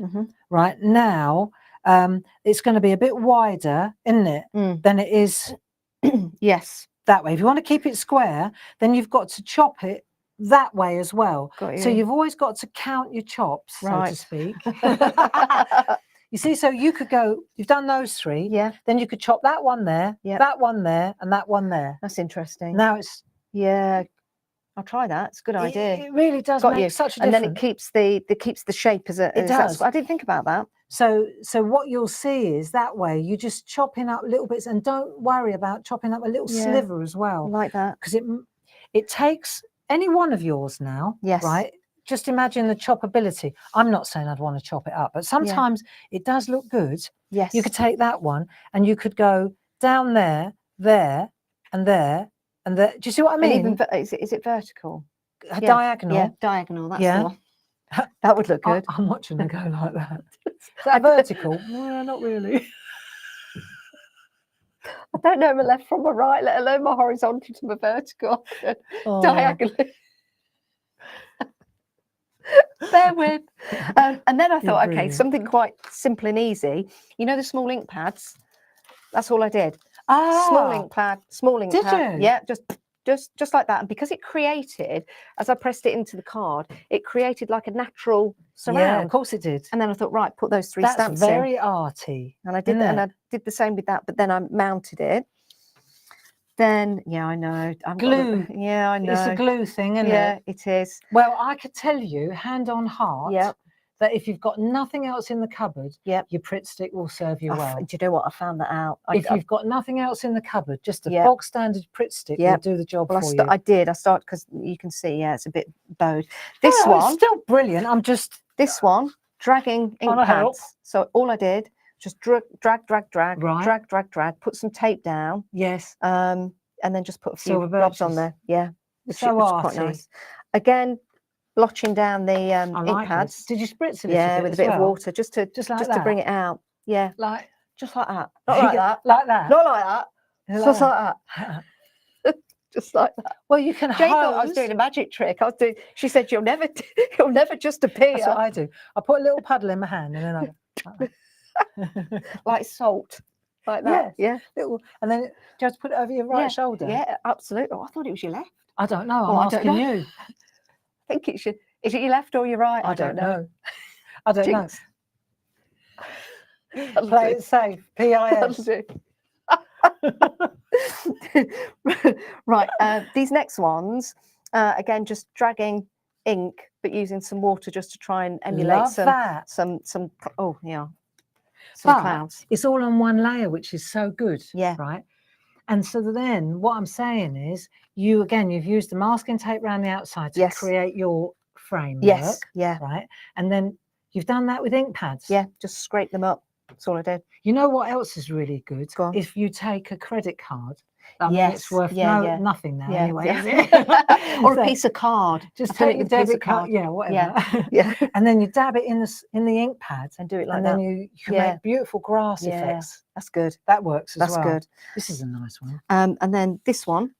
A: right now, it's going to be a bit wider, isn't it, than it is
B: Yes.
A: that way. If you want to keep it square, then you've got to chop it that way as well.
B: Got you.
A: So you've always got to count your chops, so to speak. You see, so you could go, you've done those 3,
B: Yeah.
A: then you could chop that one there, that one there, and that one there.
B: That's interesting.
A: Now it's,
B: yeah, I'll try that. It's a good idea.
A: It really does make such a difference.
B: And then it keeps the shape as a.
A: It does.
B: I didn't think about that.
A: So what you'll see is that way you just chopping up little bits, and don't worry about chopping up a little sliver as well.
B: I like that.
A: Because it takes any one of yours now,
B: yes.
A: right? Just imagine the choppability. I'm not saying I'd want to chop it up, but sometimes it does look good.
B: Yes.
A: You could take that one and you could go down there, there, and there, and there. Do you see what I mean?
B: And even, is it vertical?
A: Diagonal.
B: Yeah, diagonal. That's the one. That would look good.
A: I'm watching them go like that. Is that vertical? No, not really.
B: I don't know my left from my right, let alone my horizontal to my vertical. Diagonally. Bear with. And then I thought, okay, something quite simple and easy. You know the small ink pads? That's all I did. Small ink pad.
A: Did you?
B: Yeah, just like that. And because it created, as I pressed it into the card, it created like a natural surround.
A: Yeah, of course it did.
B: And then I thought, right, put those 3
A: That's
B: stamps
A: very
B: in.
A: arty.
B: And I did that, and I did the same with that, but then I mounted it. Then, yeah, I know.
A: Glue.
B: Yeah, I know.
A: It's a glue thing, isn't it?
B: Yeah, it is.
A: Well, I could tell you, hand on heart, that if you've got nothing else in the cupboard, your Pritt stick will serve you well.
B: Do you know what? I found that out.
A: If you've got nothing else in the cupboard, just a bog standard Pritt stick will do the job for you.
B: I did. I started, because you can see, it's a bit bowed. This one.
A: It's still brilliant. I'm just...
B: This one, dragging ink pads. So all I did, just drag, put some tape down.
A: Yes.
B: And then just put a few blobs on there. Yeah. Which is quite nice. Again, blotching down the ink pads.
A: Did you spritz it?
B: Yeah, with a bit of water, just to bring it out. Yeah,
A: like
B: just like that. Not like that.
A: Like that.
B: Not like that. Just like that. Just like that.
A: Well, you can.
B: Jane thought I was doing a magic trick. She said, "You'll never just appear."
A: That's what I do. I put a little paddle in my hand, and then I
B: like salt. Like that, yeah.
A: Little, and then you have to put it over your right shoulder.
B: Yeah, absolutely. Oh, I thought it was your left.
A: I don't know. I'm asking you.
B: I think it should. Is it your left or your right?
A: I don't know. I don't know. Play it safe. PIS.
B: Right. These next ones, again, just dragging ink, but using some water just to try and emulate some. Oh yeah. Some clouds.
A: It's all on one layer, which is so good.
B: Yeah.
A: Right. And so then what I'm saying is you've used the masking tape around the outside to create your framework.
B: Yes. Yeah.
A: Right. And then you've done that with ink pads.
B: Yeah. Just scrape them up. That's all I did.
A: You know what else is really good? If you take a credit card. I mean, it's worth nothing now anyway. Is it?
B: Or a piece of card.
A: Just take your debit card. Yeah, whatever.
B: Yeah.
A: And then you dab it in the ink pads
B: and do it like
A: that. And then you can make beautiful grass effects.
B: That's good.
A: That works as well.
B: That's good.
A: This is a nice one.
B: And then this one,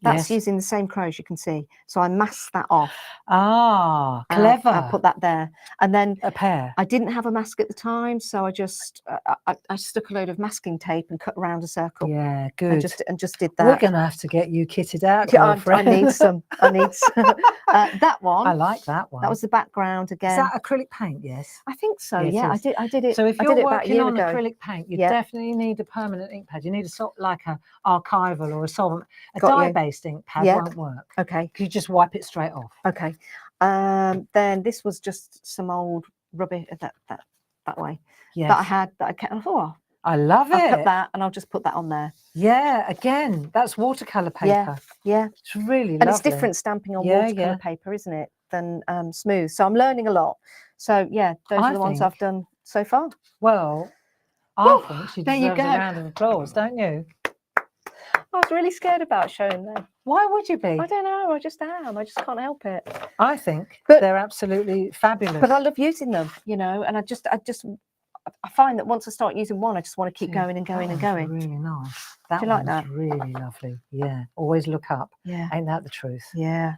B: That's
A: Yes.
B: using the same crows, you can see. So I masked that off.
A: Ah,
B: and I
A: clever.
B: put that there. And then
A: A pair.
B: I didn't have a mask at the time, so I just I stuck a load of masking tape and cut around a circle.
A: Yeah, good.
B: And just did
A: We're
B: that.
A: going to have to get you kitted out,
B: Yeah, I
A: girlfriend.
B: need some. I need some. That one.
A: I like that one.
B: That was the background
A: Is
B: again.
A: that acrylic paint? Yes.
B: I think so.
A: Yeah, it
B: Yeah,
A: is.
B: I did it.
A: So if
B: I
A: you're
B: did it about a
A: working
B: year
A: on
B: ago.
A: acrylic paint, you
B: Yeah.
A: definitely need a permanent ink pad. You need like a archival or a solvent. A
B: Got you.
A: dye-based ink pad
B: Yeah.
A: won't work.
B: Okay.
A: You just wipe it straight off.
B: Okay. Then this was just some old rubbish that way
A: Yes.
B: that I had that I kept. Oh,
A: I love it.
B: I'll cut that and I'll just put that on there.
A: Yeah, again, that's watercolor paper.
B: Yeah.
A: It's really
B: And
A: lovely.
B: it's different stamping on
A: Yeah,
B: watercolor
A: yeah.
B: paper, isn't it, than smooth. So I'm learning a lot. So yeah, those
A: I
B: are the ones I've
A: think-
B: done so far.
A: Well, I
B: Whew,
A: think she
B: there you
A: deserves a
B: go.
A: round of applause, don't you?
B: I was really scared about showing them.
A: Why would you be?
B: I don't know. I just am. I just can't help it.
A: I think
B: But-
A: they're absolutely fabulous.
B: But I love using them, you know, and I find that once I start using one, I just want to keep
A: See,
B: going and going
A: that
B: and
A: one's
B: going.
A: Really nice. That
B: Do you like
A: one's
B: that?
A: really lovely. Yeah. Always look up.
B: Yeah.
A: Ain't that the truth?
B: Yeah.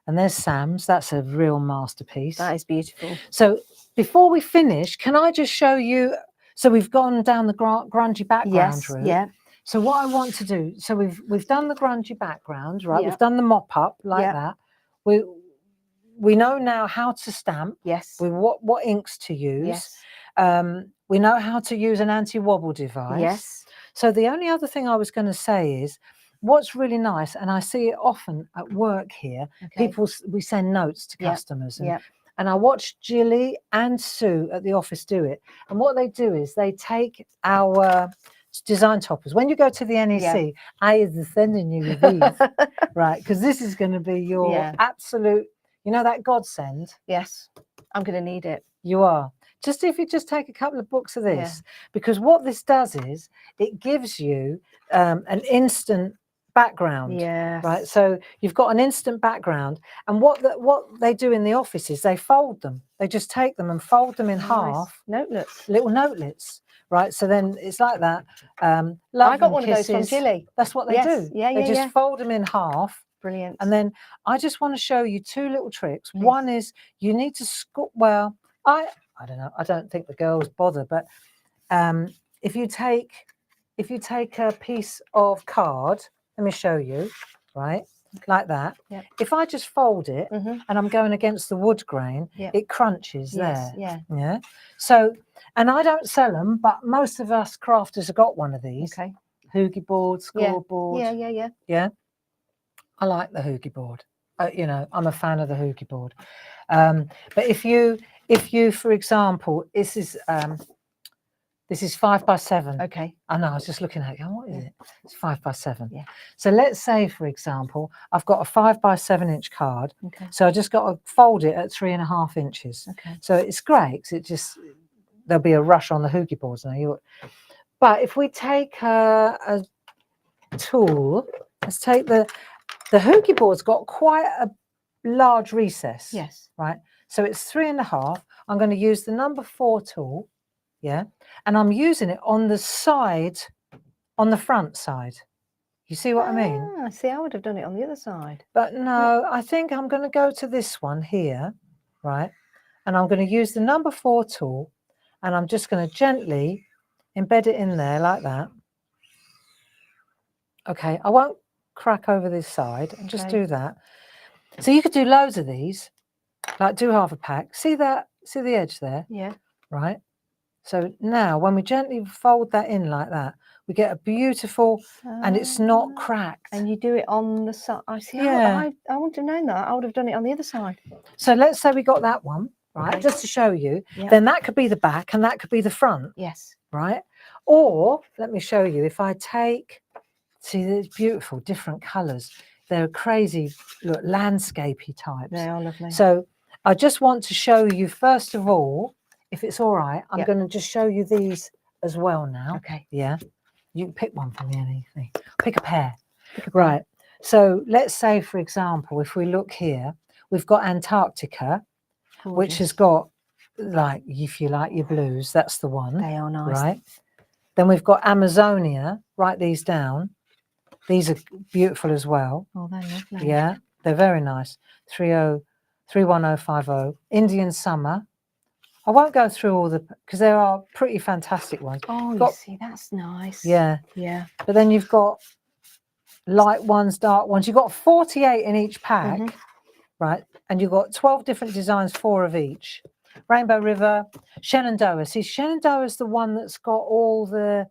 A: And there's Sam's. That's a real masterpiece.
B: That is beautiful.
A: So before we finish, can I just show you? So we've gone down the grungy background
B: Yes.
A: route.
B: Yeah.
A: So what I want to do, so we've done the grungy background, right?
B: Yeah.
A: We've done the mop up like
B: Yeah.
A: that. We know now how to stamp.
B: Yes.
A: With what inks to use.
B: Yes.
A: We know how to use an anti-wobble device.
B: Yes.
A: So the only other thing I was going to say is, what's really nice, and I see it often at work here.
B: Okay.
A: We send notes to
B: Yeah.
A: customers,
B: Yeah.
A: and I watch Jilly and Sue at the office do it. And what they do is they take our design toppers. When you go to the NEC, I is sending you with these, right? Because this is going to be your
B: Yeah.
A: absolute, you know, that godsend.
B: Yes. I'm going to need it.
A: You are. Just if you just take a couple of books of this, because what this does is it gives you an instant background.
B: Yes.
A: Right. So you've got an instant background, and what they do in the office is they fold them. They just take them and fold them in half.
B: Notelets.
A: Little notelets. Right. So then it's like that. Love
B: I got
A: and
B: one of those from
A: kisses.
B: Jilly.
A: That's what they
B: Yes.
A: do.
B: Yeah.
A: They
B: Yeah.
A: just
B: Yeah.
A: fold them in half.
B: Brilliant.
A: And then I just want to show you two little tricks.
B: Please.
A: One is you need to well, I don't know. I don't think the girls bother, but if you take a piece of card, let me show you, right, like that.
B: Yep.
A: If I just fold it
B: Mhm.
A: and I'm going against the wood grain,
B: Yep.
A: it crunches
B: Yes.
A: there.
B: Yeah.
A: Yeah. So, and I don't sell them, but most of us crafters have got one of these.
B: Okay.
A: Hoogie board,
B: Yeah.
A: scoreboard.
B: Yeah. Yeah. Yeah.
A: Yeah. I like the hoogie board. You know, I'm a fan of the hoogie board. But if you, for example, this is 5x7.
B: Okay.
A: I know. I was just looking at it. Going, what is it? It's 5x7.
B: Yeah.
A: So let's say, for example, I've got a 5x7 inch card.
B: Okay.
A: So I just got to fold it at 3.5 inches.
B: Okay.
A: So it's great. 'Cause it just there'll be a rush on the hoogie boards now. But if we take a tool, let's take the hoogie board's got quite a large recess.
B: Yes.
A: Right. So it's 3.5. I'm going to use the number 4 tool. Yeah. And I'm using it on the side, on the front side. You see what I mean?
B: Ah, see, I would have done it on the other side.
A: But no, I think I'm going to go to this one here. Right. And I'm going to use the number 4 tool. And I'm just going to gently embed it in there like that. Okay. I won't crack over this side and just
B: Okay.
A: do that. So you could do loads of these, like do half a pack. See that? See the edge there?
B: Yeah.
A: Right. So now when we gently fold that in like that, we get a beautiful, and it's not
B: Ah,
A: cracked.
B: And you do it on the side. I see.
A: Yeah.
B: I wouldn't have known that. I would have done it on the other side.
A: So let's say we got that one, right?
B: Okay.
A: Just to show you,
B: Yeah.
A: then that could be the back and that could be the front,
B: Yes.
A: right? Or let me show you, if I take, see these beautiful different colors. They're crazy, look, landscapey types.
B: They are lovely.
A: So I just want to show you, first of all, if it's all right, I'm
B: Yep.
A: going to just show you these as well now.
B: Okay.
A: Yeah. You can pick one for me, anything. Pick a pair. Right. So let's say, for example, if we look here, we've got Antarctica, which has
B: Gorgeous.
A: got, like, if you like your blues, that's the one.
B: They are nice.
A: Right. Then we've got Amazonia. Write these down. These are beautiful as well.
B: Oh, they're lovely.
A: Yeah, they're very nice. 31050 Indian Summer. I won't go through all the, because there are pretty fantastic ones.
B: Oh, you
A: Got-
B: see, that's nice.
A: Yeah,
B: Yeah.
A: but then you've got light ones, dark ones. You've got 48 in each pack, right? And you've got 12 different designs, 4 of each. Rainbow River, Shenandoah. See, Shenandoah's the one that's got all the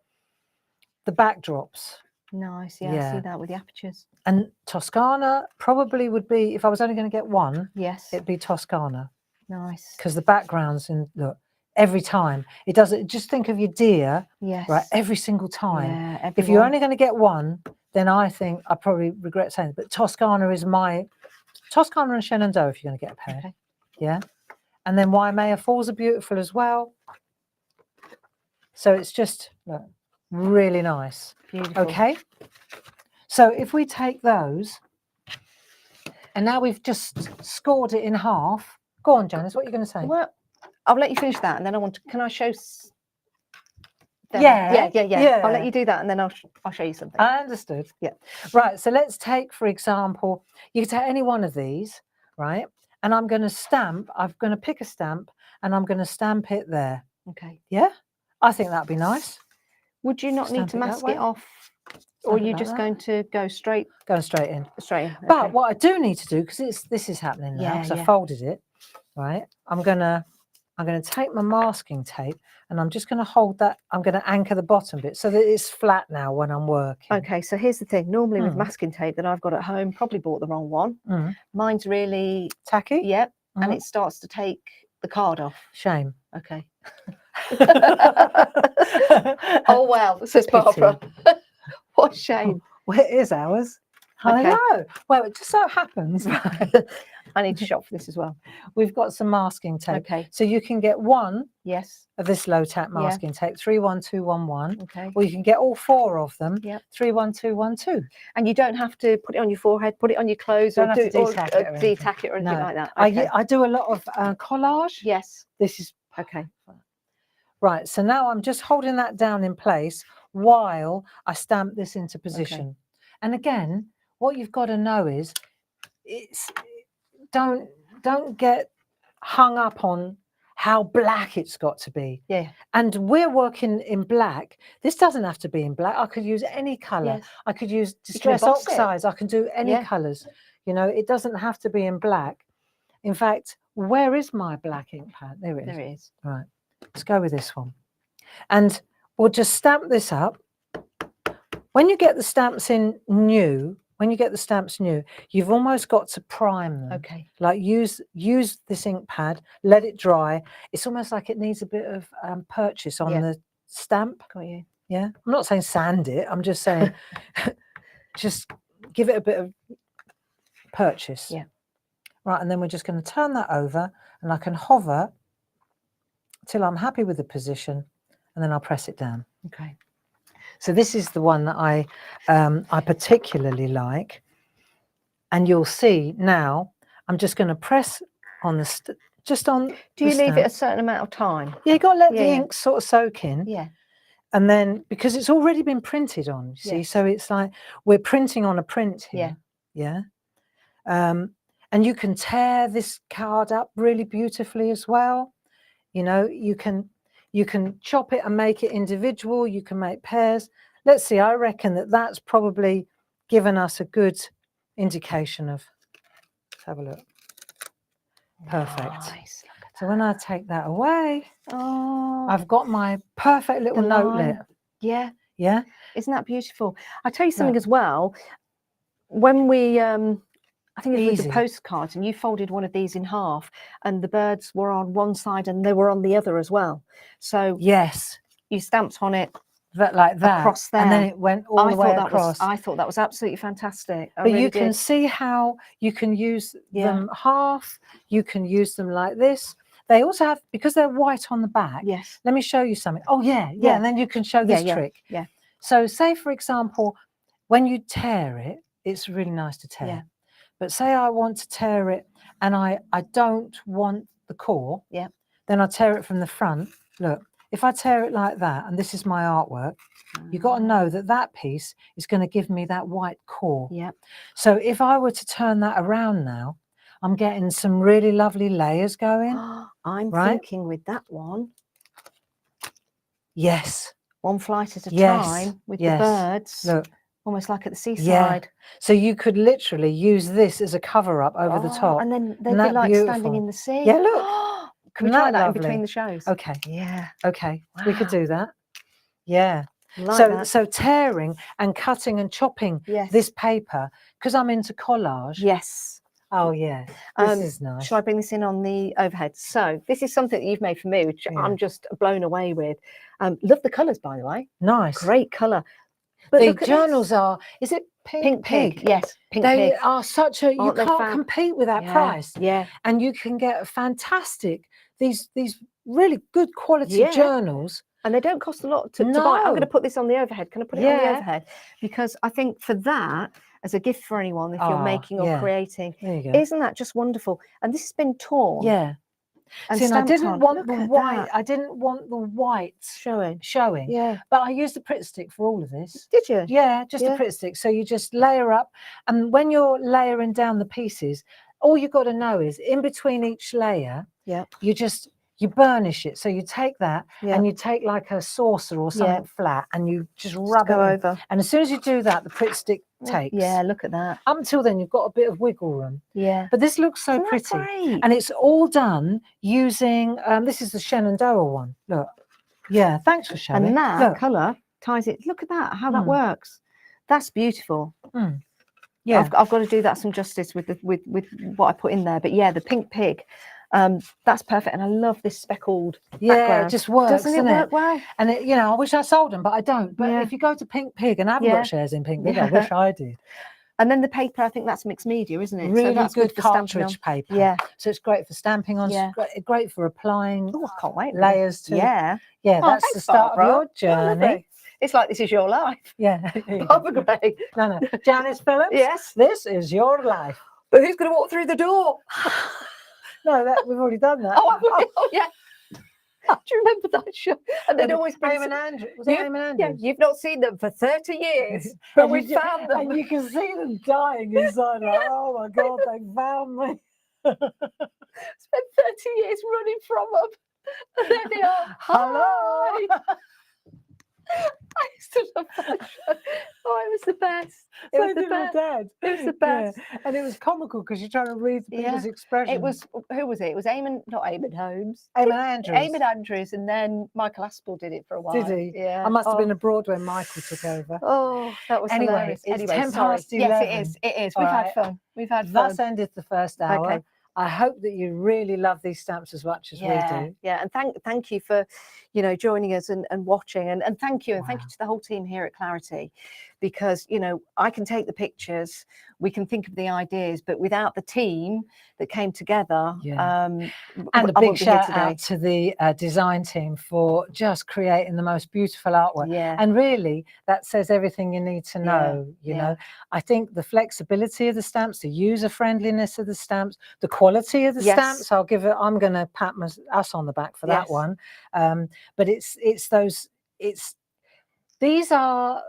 A: backdrops.
B: Nice. Yeah, I
A: Yeah.
B: see that with the apertures.
A: And Toscana probably would be, if I was only going to get one,
B: Yes.
A: it'd be Toscana,
B: Nice.
A: because the backgrounds, and look, every time it does it. Just think of your deer,
B: Yes.
A: right? Every single time.
B: Yeah.
A: If you're
B: everyone.
A: only going to get one, then I think I probably regret saying it, but Toscana is my Toscana and Shenandoah if you're going to get a pair.
B: Okay.
A: Yeah. And then Waimea Falls are beautiful as well. So it's just look, really nice.
B: Beautiful.
A: Okay. So if we take those, and now we've just scored it in half. Go on, Janice, what are you going to say?
B: Well, I'll let you finish that, and then I want to. Can I show? Them?
A: Yeah,
B: yeah. I'll let
A: yeah.
B: you do that, and then I'll show you something.
A: I understood.
B: Yeah.
A: Right. So let's take, for example, you can take any one of these, right? And I'm going to stamp. I'm going to pick a stamp, and I'm going to stamp it there.
B: Okay.
A: Yeah. I think that'd be nice.
B: Would you not need
A: Stamp
B: to
A: it that
B: mask
A: way.
B: it off, or are
A: Stamp it
B: you
A: like
B: just
A: that.
B: going to go straight?
A: Going straight in.
B: Straight in.
A: But
B: okay.
A: what I do need to do, because this is happening now,
B: Yeah,
A: because I
B: yeah.
A: folded it, right? I'm gonna take my masking tape, and I'm just gonna hold that. I'm gonna anchor the bottom bit so that it's flat now when I'm working.
B: Okay, so here's the thing. Normally with
A: Mm.
B: masking tape that I've got at home, probably bought the wrong one.
A: Mm.
B: Mine's really,
A: Tacky.
B: yep, and
A: Mhm.
B: it starts to take the card off.
A: Shame.
B: Okay. Oh well, says Barbara. What a shame.
A: Well, it is ours. I
B: Okay.
A: know. Well, it just so happens
B: I need to shop for this as well.
A: we've got some masking tape.
B: Okay.
A: So you can get one
B: Yes.
A: of this low tack
B: Yeah.
A: masking tape, 31211,
B: Okay.
A: or you can get all 4 of them,
B: Yep.
A: 31212.
B: And you don't have to put it on your forehead, put it on your clothes,
A: Don't
B: or
A: have to detack it or anything.
B: detack it or anything
A: No.
B: like that. Okay.
A: I do a lot of collage.
B: Yes.
A: This is
B: Okay.
A: right. So now I'm just holding that down in place while I stamp this into position. And again, what you've got to know is, don't get hung up on how black it's got to be.
B: Yeah.
A: And we're working in black. This doesn't have to be in black. I could use any color.
B: Yes.
A: I could use
B: can
A: distress
B: emboss it.
A: oxides. I can do any
B: Yeah.
A: colors. You know, it doesn't have to be in black. In fact, where is my black ink pad? There it is.
B: There it is.
A: Right. Let's go with this one. And we'll just stamp this up. When you get the stamps in new, you've almost got to prime them.
B: Okay.
A: Like use this ink pad, let it dry. It's almost like it needs a bit of purchase on
B: Yeah.
A: the stamp.
B: Got you.
A: Yeah. I'm not saying sand it. I'm just saying just give it a bit of purchase.
B: Yeah.
A: Right. And then we're just going to turn that over, and I can hover till I'm happy with the position, and then I'll press it down.
B: Okay.
A: So this is the one that I particularly like, and you'll see now. I'm just going to press on the just on.
B: Do you
A: the
B: leave it
A: stamp.
B: a certain amount of time?
A: Yeah, you got to let
B: Yeah,
A: the
B: yeah.
A: ink sort of soak in,
B: Yeah.
A: and then because it's already been printed on, you see,
B: Yes.
A: so it's like we're printing on a print here. Yeah. And you can tear this card up really beautifully as well. You know, you can chop it and make it individual. You can make pairs. Let's see, I reckon that's probably given us a good indication of, let's have a look. Perfect.
B: Nice. Look at
A: So when I take that away,
B: Oh,
A: I've got my perfect little
B: the
A: notelet.
B: line. Yeah.
A: Yeah.
B: Isn't that beautiful? I'll tell you something
A: Look.
B: as well. When we, I think it was with
A: Easy.
B: the postcards, and you folded one of these in half, and the birds were on one side and they were on the other as well. So
A: Yes.
B: you stamped on it
A: Like that.
B: across there.
A: And then it went all the way across.
B: I thought that was absolutely fantastic. I
A: But
B: really
A: you can
B: did.
A: see how you can use
B: Yeah.
A: them half. You can use them like this. They also have, because they're white on the back.
B: Yes.
A: Let me show you something. Oh, yeah.
B: Yeah.
A: And then you can show this trick.
B: Yeah.
A: So say, for example, when you tear it, it's really nice to tear.
B: Yeah.
A: But say I want to tear it and I don't want the core.
B: Yeah.
A: Then I tear it from the front. Look, if I tear it like that, and this is my artwork, you've got to know that that piece is going to give me that white core.
B: Yep.
A: So if I were to turn that around now, I'm getting some really lovely layers going.
B: I'm
A: right?
B: thinking with that one,
A: Yes.
B: one flight at a
A: Yes.
B: time with the
A: Yes.
B: birds,
A: Look.
B: almost like at the
A: Yeah.
B: seaside.
A: So you could literally use this as a cover up over the top.
B: And then they'd
A: Isn't
B: be
A: that
B: like standing
A: beautiful?
B: in the sea.
A: Yeah, look.
B: Can we
A: Isn't
B: try
A: that
B: that in
A: lovely?
B: between the shows?
A: Okay.
B: Yeah.
A: Okay. We could
B: Wow.
A: do that. Yeah.
B: Like
A: So
B: that.
A: so tearing and cutting and chopping
B: Yes.
A: this paper, because I'm into collage.
B: Yes.
A: Oh yeah. This is nice.
B: Shall I bring this in on the overhead? So this is something that you've made for me, which
A: Yeah.
B: I'm just blown away with. Love the colours, by the way.
A: Nice.
B: Great colour. But
A: The
B: look at
A: journals
B: this.
A: are, is it Pink
B: Pig? Yes, Pink
A: They
B: Pig.
A: are such a, you
B: Aren't they
A: can't
B: fab?
A: compete with that
B: Yeah,
A: price.
B: yeah.
A: And you can get fantastic, these really good quality
B: Yeah.
A: journals.
B: And they don't cost a lot to buy. I'm going to
A: No.
B: put this on the overhead. Can I put it on the
A: Yeah.
B: overhead? Because I think for that, as a gift for anyone, if you're
A: Ah,
B: making or
A: yeah.
B: creating,
A: There you go.
B: isn't that just wonderful? And this has been torn.
A: Yeah.
B: And
A: See, and I
B: stamped
A: didn't
B: on.
A: want
B: Look
A: the
B: at
A: white.
B: that.
A: I didn't want the whites
B: Showing.
A: showing.
B: Yeah.
A: But I used the Pritt stick for all of this.
B: Did you?
A: Yeah, just
B: Yeah.
A: a Pritt stick. So you just layer up, and when you're layering down the pieces, all you've got to know is in between each layer,
B: Yeah.
A: you burnish it. So you take that
B: Yeah.
A: and you take like a saucer or
B: Yeah.
A: something flat, and you just
B: Just
A: rub
B: go
A: it in.
B: over.
A: And as soon as you do that, the Pritt stick takes.
B: Yeah, look at that.
A: Up until then, you've got a bit of wiggle room.
B: Yeah.
A: But this looks so
B: Isn't that
A: pretty.
B: great?
A: And it's all done using, this is the Shenandoah one. Look. Yeah, thanks for showing.
B: And that
A: Look.
B: colour ties it. Look at that, how that
A: Mm.
B: works. That's beautiful.
A: Mm. Yeah.
B: I've got to do that some justice with what I put in there. But yeah, the Pink Pig, that's perfect. And I love this speckled
A: Yeah,
B: background.
A: it just works,
B: Doesn't it work well?
A: And it, I wish I sold them, but I don't. But
B: Yeah.
A: if you go to Pink Pig, and I haven't
B: Yeah.
A: got shares in Pink Pig,
B: Yeah.
A: I wish I did.
B: And then the paper, I think that's mixed media, isn't it?
A: Really
B: so that's
A: good
B: for stamping on.
A: cartridge paper.
B: Yeah.
A: So it's great for stamping on,
B: Yeah.
A: great for applying
B: Oh, I can't wait.
A: layers too.
B: Yeah.
A: Yeah,
B: Oh,
A: that's the
B: thanks,
A: start
B: Barbara.
A: of your
B: Oh,
A: journey.
B: lovely. It's like this is your life.
A: Yeah. There you go.
B: Barbara Gray.
A: No. Janice Phillips.
B: Yes.
A: This is your life.
B: But who's going to walk through the door?
A: No, we've already done that.
B: Oh, yeah. Do you remember that show? And they'd always bring
A: Eamon Andrews. Was it
B: You-
A: Eamon
B: Yeah,
A: Andrews?
B: you've not seen them for 30 years, but
A: And
B: we
A: you ju-
B: found them.
A: And you can see them dying inside, like, oh my God, they found me.
B: Spent 30 years running from them. And there they are.
A: Hello.
B: Hi. I used to love that show. Oh, it was the best. It
A: So
B: was the
A: did my
B: best.
A: dad.
B: It was the
A: Yeah.
B: best.
A: And it was comical because you're trying to read people's
B: Yeah.
A: expressions.
B: It was, who was it? It was not Eamon Holmes.
A: Eamon Andrews.
B: Eamon Andrews, and then Michael Aspel did it for a while.
A: Did he?
B: Yeah.
A: I must have been abroad when Michael took over.
B: Oh, that was
A: Anyway,
B: hilarious.
A: it's
B: Anyway,
A: 10
B: sorry.
A: past
B: Yes,
A: 11.
B: it is. It is.
A: All
B: We've
A: right.
B: had fun. We've had fun.
A: That's ended the first hour.
B: Okay.
A: I hope that you really love these stamps as much as we do.
B: Yeah, and thank you for, joining us and watching, and thank you, and thank
A: Wow.
B: you to the whole team here at Clarity, because I can take the pictures, we can think of the ideas, but without the team that came together,
A: Yeah.
B: and
A: And a big shout out to the design team for just creating the most beautiful artwork.
B: Yeah,
A: And really, that says everything you need to know. You
B: yeah.
A: know, I think the flexibility of the stamps, the user friendliness of the stamps, the quality of the
B: Yes.
A: stamps. I'm going to pat us on the back for that
B: Yes.
A: one. But these are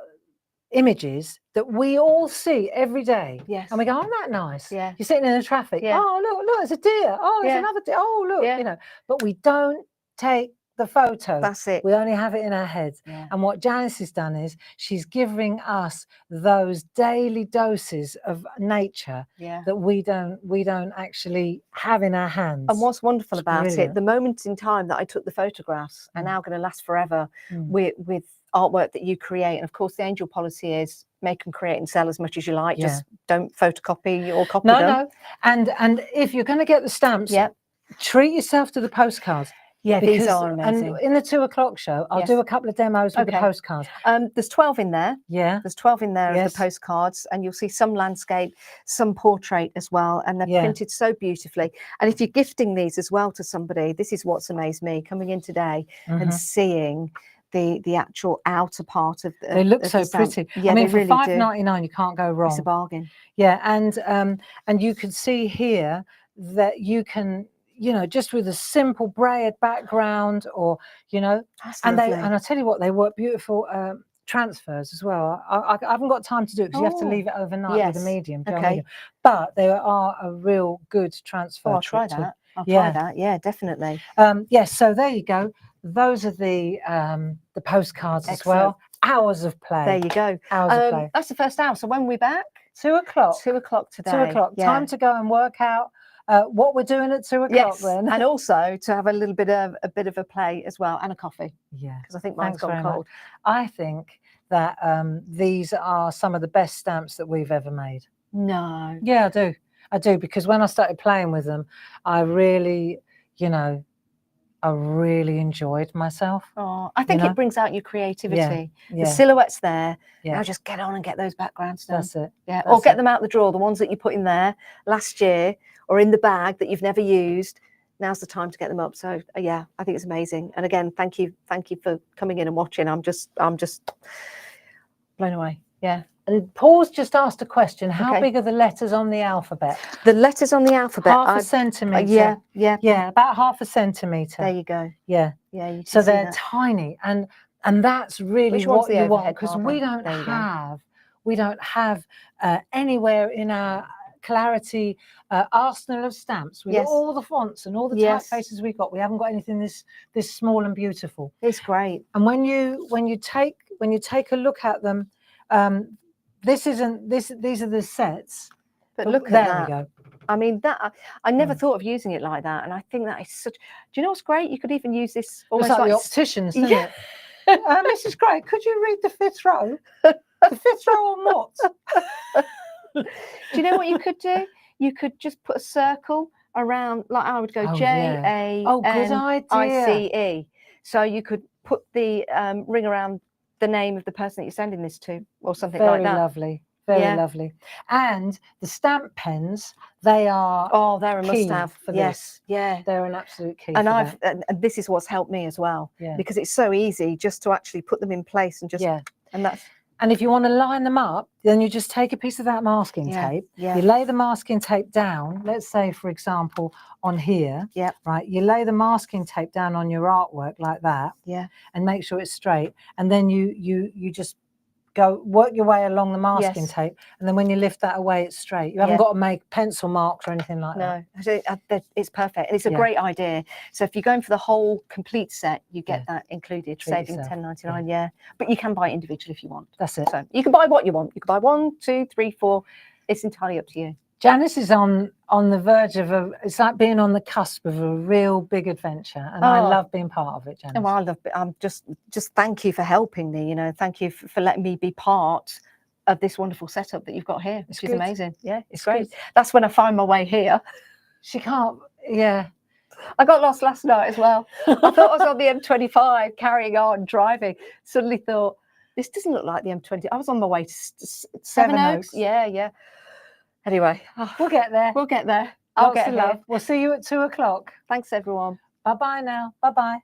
A: images that we all see every day.
B: Yes.
A: And we go, oh, that nice.
B: Yeah.
A: You're sitting in the traffic.
B: Yeah.
A: Oh, look, it's a deer. Oh, it's
B: Yeah.
A: another deer. Oh, look,
B: Yeah.
A: But we don't take the photo.
B: That's it.
A: We only have it in our heads.
B: Yeah.
A: And what Janice has done is she's giving us those daily doses of nature
B: Yeah.
A: that we don't actually have in our hands.
B: And what's wonderful
A: It's
B: about
A: brilliant.
B: it, the moments in time that I took the photographs are
A: Mm.
B: now going to last forever
A: Mm.
B: with artwork that you create. And of course, the angel policy is make and create and sell as much as you like.
A: Yeah.
B: Just don't photocopy or copy
A: No,
B: them.
A: no. And if you're going to get the stamps,
B: Yep.
A: treat yourself to the postcards.
B: Yeah, these
A: Because-
B: are amazing.
A: And in the 2:00 show, I'll
B: Yes.
A: do a couple of demos with the
B: Okay.
A: postcards.
B: There's 12 in there.
A: Yeah.
B: There's 12 in there of
A: Yes.
B: the postcards, and you'll see some landscape, some portrait as well, and they're
A: Yeah.
B: printed so beautifully. And if you're gifting these as well to somebody, this is what's amazed me coming in today and
A: Mhm.
B: seeing the actual outer part of the
A: They look
B: of
A: so
B: the stamp.
A: pretty.
B: Yeah,
A: I mean,
B: they
A: for
B: really do.
A: $5.99, you can't go wrong.
B: It's a bargain.
A: Yeah, and you can see here that you can you know, just with a simple braid background, or, you know,
B: That's
A: and
B: lovely.
A: I tell you what, they work beautiful transfers as well. I haven't got time to do it because you have to leave it overnight with a
B: yes.
A: medium, gel
B: Okay.
A: medium. But they are a real good transfer.
B: Oh, I'll try
A: trick tool.
B: that. I'll
A: Yeah.
B: try that. Yeah, definitely.
A: Yes, so there you go. Those are the postcards as well. Hours of play.
B: There you go.
A: Hours of play.
B: That's the first hour. So when we're back?
A: 2 o'clock.
B: 2 o'clock today.
A: 2 o'clock.
B: Yeah.
A: Time to go and work out what we're doing at 2 o'clock.
B: Yes,
A: then.
B: and also to have a little bit of a play as well, and a coffee.
A: Yeah,
B: because I think mine's gone cold.
A: I think that these are some of the best stamps that we've ever made.
B: No.
A: Yeah, I do, because when I started playing with them, I really, you know, I really enjoyed myself.
B: Oh, I think it brings out your creativity.
A: Yeah.
B: The silhouette's there.
A: Yeah.
B: Now just get on and get those backgrounds done.
A: That's it.
B: Yeah,
A: That's
B: or get
A: it.
B: them out the drawer, the ones that you put in there last year or in the bag that you've never used. Now's the time to get them up. So yeah, I think it's amazing. And again, thank you for coming in and watching. I'm just blown away. Yeah.
A: And Paul's just asked a question. How big are the letters on the alphabet?
B: The letters on the alphabet.
A: Half a centimetre.
B: Yeah,
A: about half a centimetre.
B: There you go.
A: Yeah.
B: Yeah. You can
A: So
B: see
A: they're
B: that.
A: tiny, and that's really
B: Which one's
A: what
B: the
A: you want,
B: overhead,
A: because
B: Barbara?
A: we don't have anywhere in our Clarity arsenal of stamps with all the fonts and all the typefaces we've got. We haven't got anything this small and beautiful.
B: It's great.
A: And when you take a look at them, these are the sets.
B: But look at
A: there
B: that.
A: we go.
B: I mean, that I never thought of using it like that, and I think that is such. Do you know what's great? You could even use this almost
A: like the opticians, isn't it? Mrs. Gray, could you read the 5th row? The 5th row on what?
B: Do you know what you could do? You could just put a circle around, like I would go JANICE. So you could put the ring around the name of the person that you're sending this to, or something like that.
A: Very lovely. Very lovely. And the stamp pens, they are
B: they're a must-have
A: for this.
B: Yeah,
A: they're an absolute key.
B: And and this is what's helped me as well, because it's so easy just to actually put them in place and just
A: and if you want to line them up, then you just take a piece of that masking tape. You lay the masking tape down. Let's say, for example, on here. Right. You lay the masking tape down on your artwork like that. And make sure it's straight. And then you just work your way along the masking tape, and then when you lift that away, it's straight. You haven't got to make pencil marks or anything like that.
B: No, it's perfect. It's a great idea. So if you're going for the whole complete set, you get that included, saving £10.99. Yeah, but you can buy it individually if you want.
A: That's it.
B: So you can buy what you want. You can buy 1, 2, 3, 4. It's entirely up to you.
A: Janice is on the verge of it's like being on the cusp of a real big adventure, and I love being part of it, Janice.
B: Well, I love it. I'm just thank you for helping me. You know, thank you for letting me be part of this wonderful setup that you've got here, which is amazing. Yeah, it's great. That's when I find my way here.
A: She can't. Yeah.
B: I got lost last night as well. I thought I was on the M25 carrying on driving. Suddenly thought, this doesn't look like the M20. I was on my way to Seven Oaks. Yeah. Anyway,
A: we'll get there.
B: We'll get there.
A: I'll get love. We'll see you at 2 o'clock.
B: Thanks, everyone.
A: Bye-bye now. Bye-bye.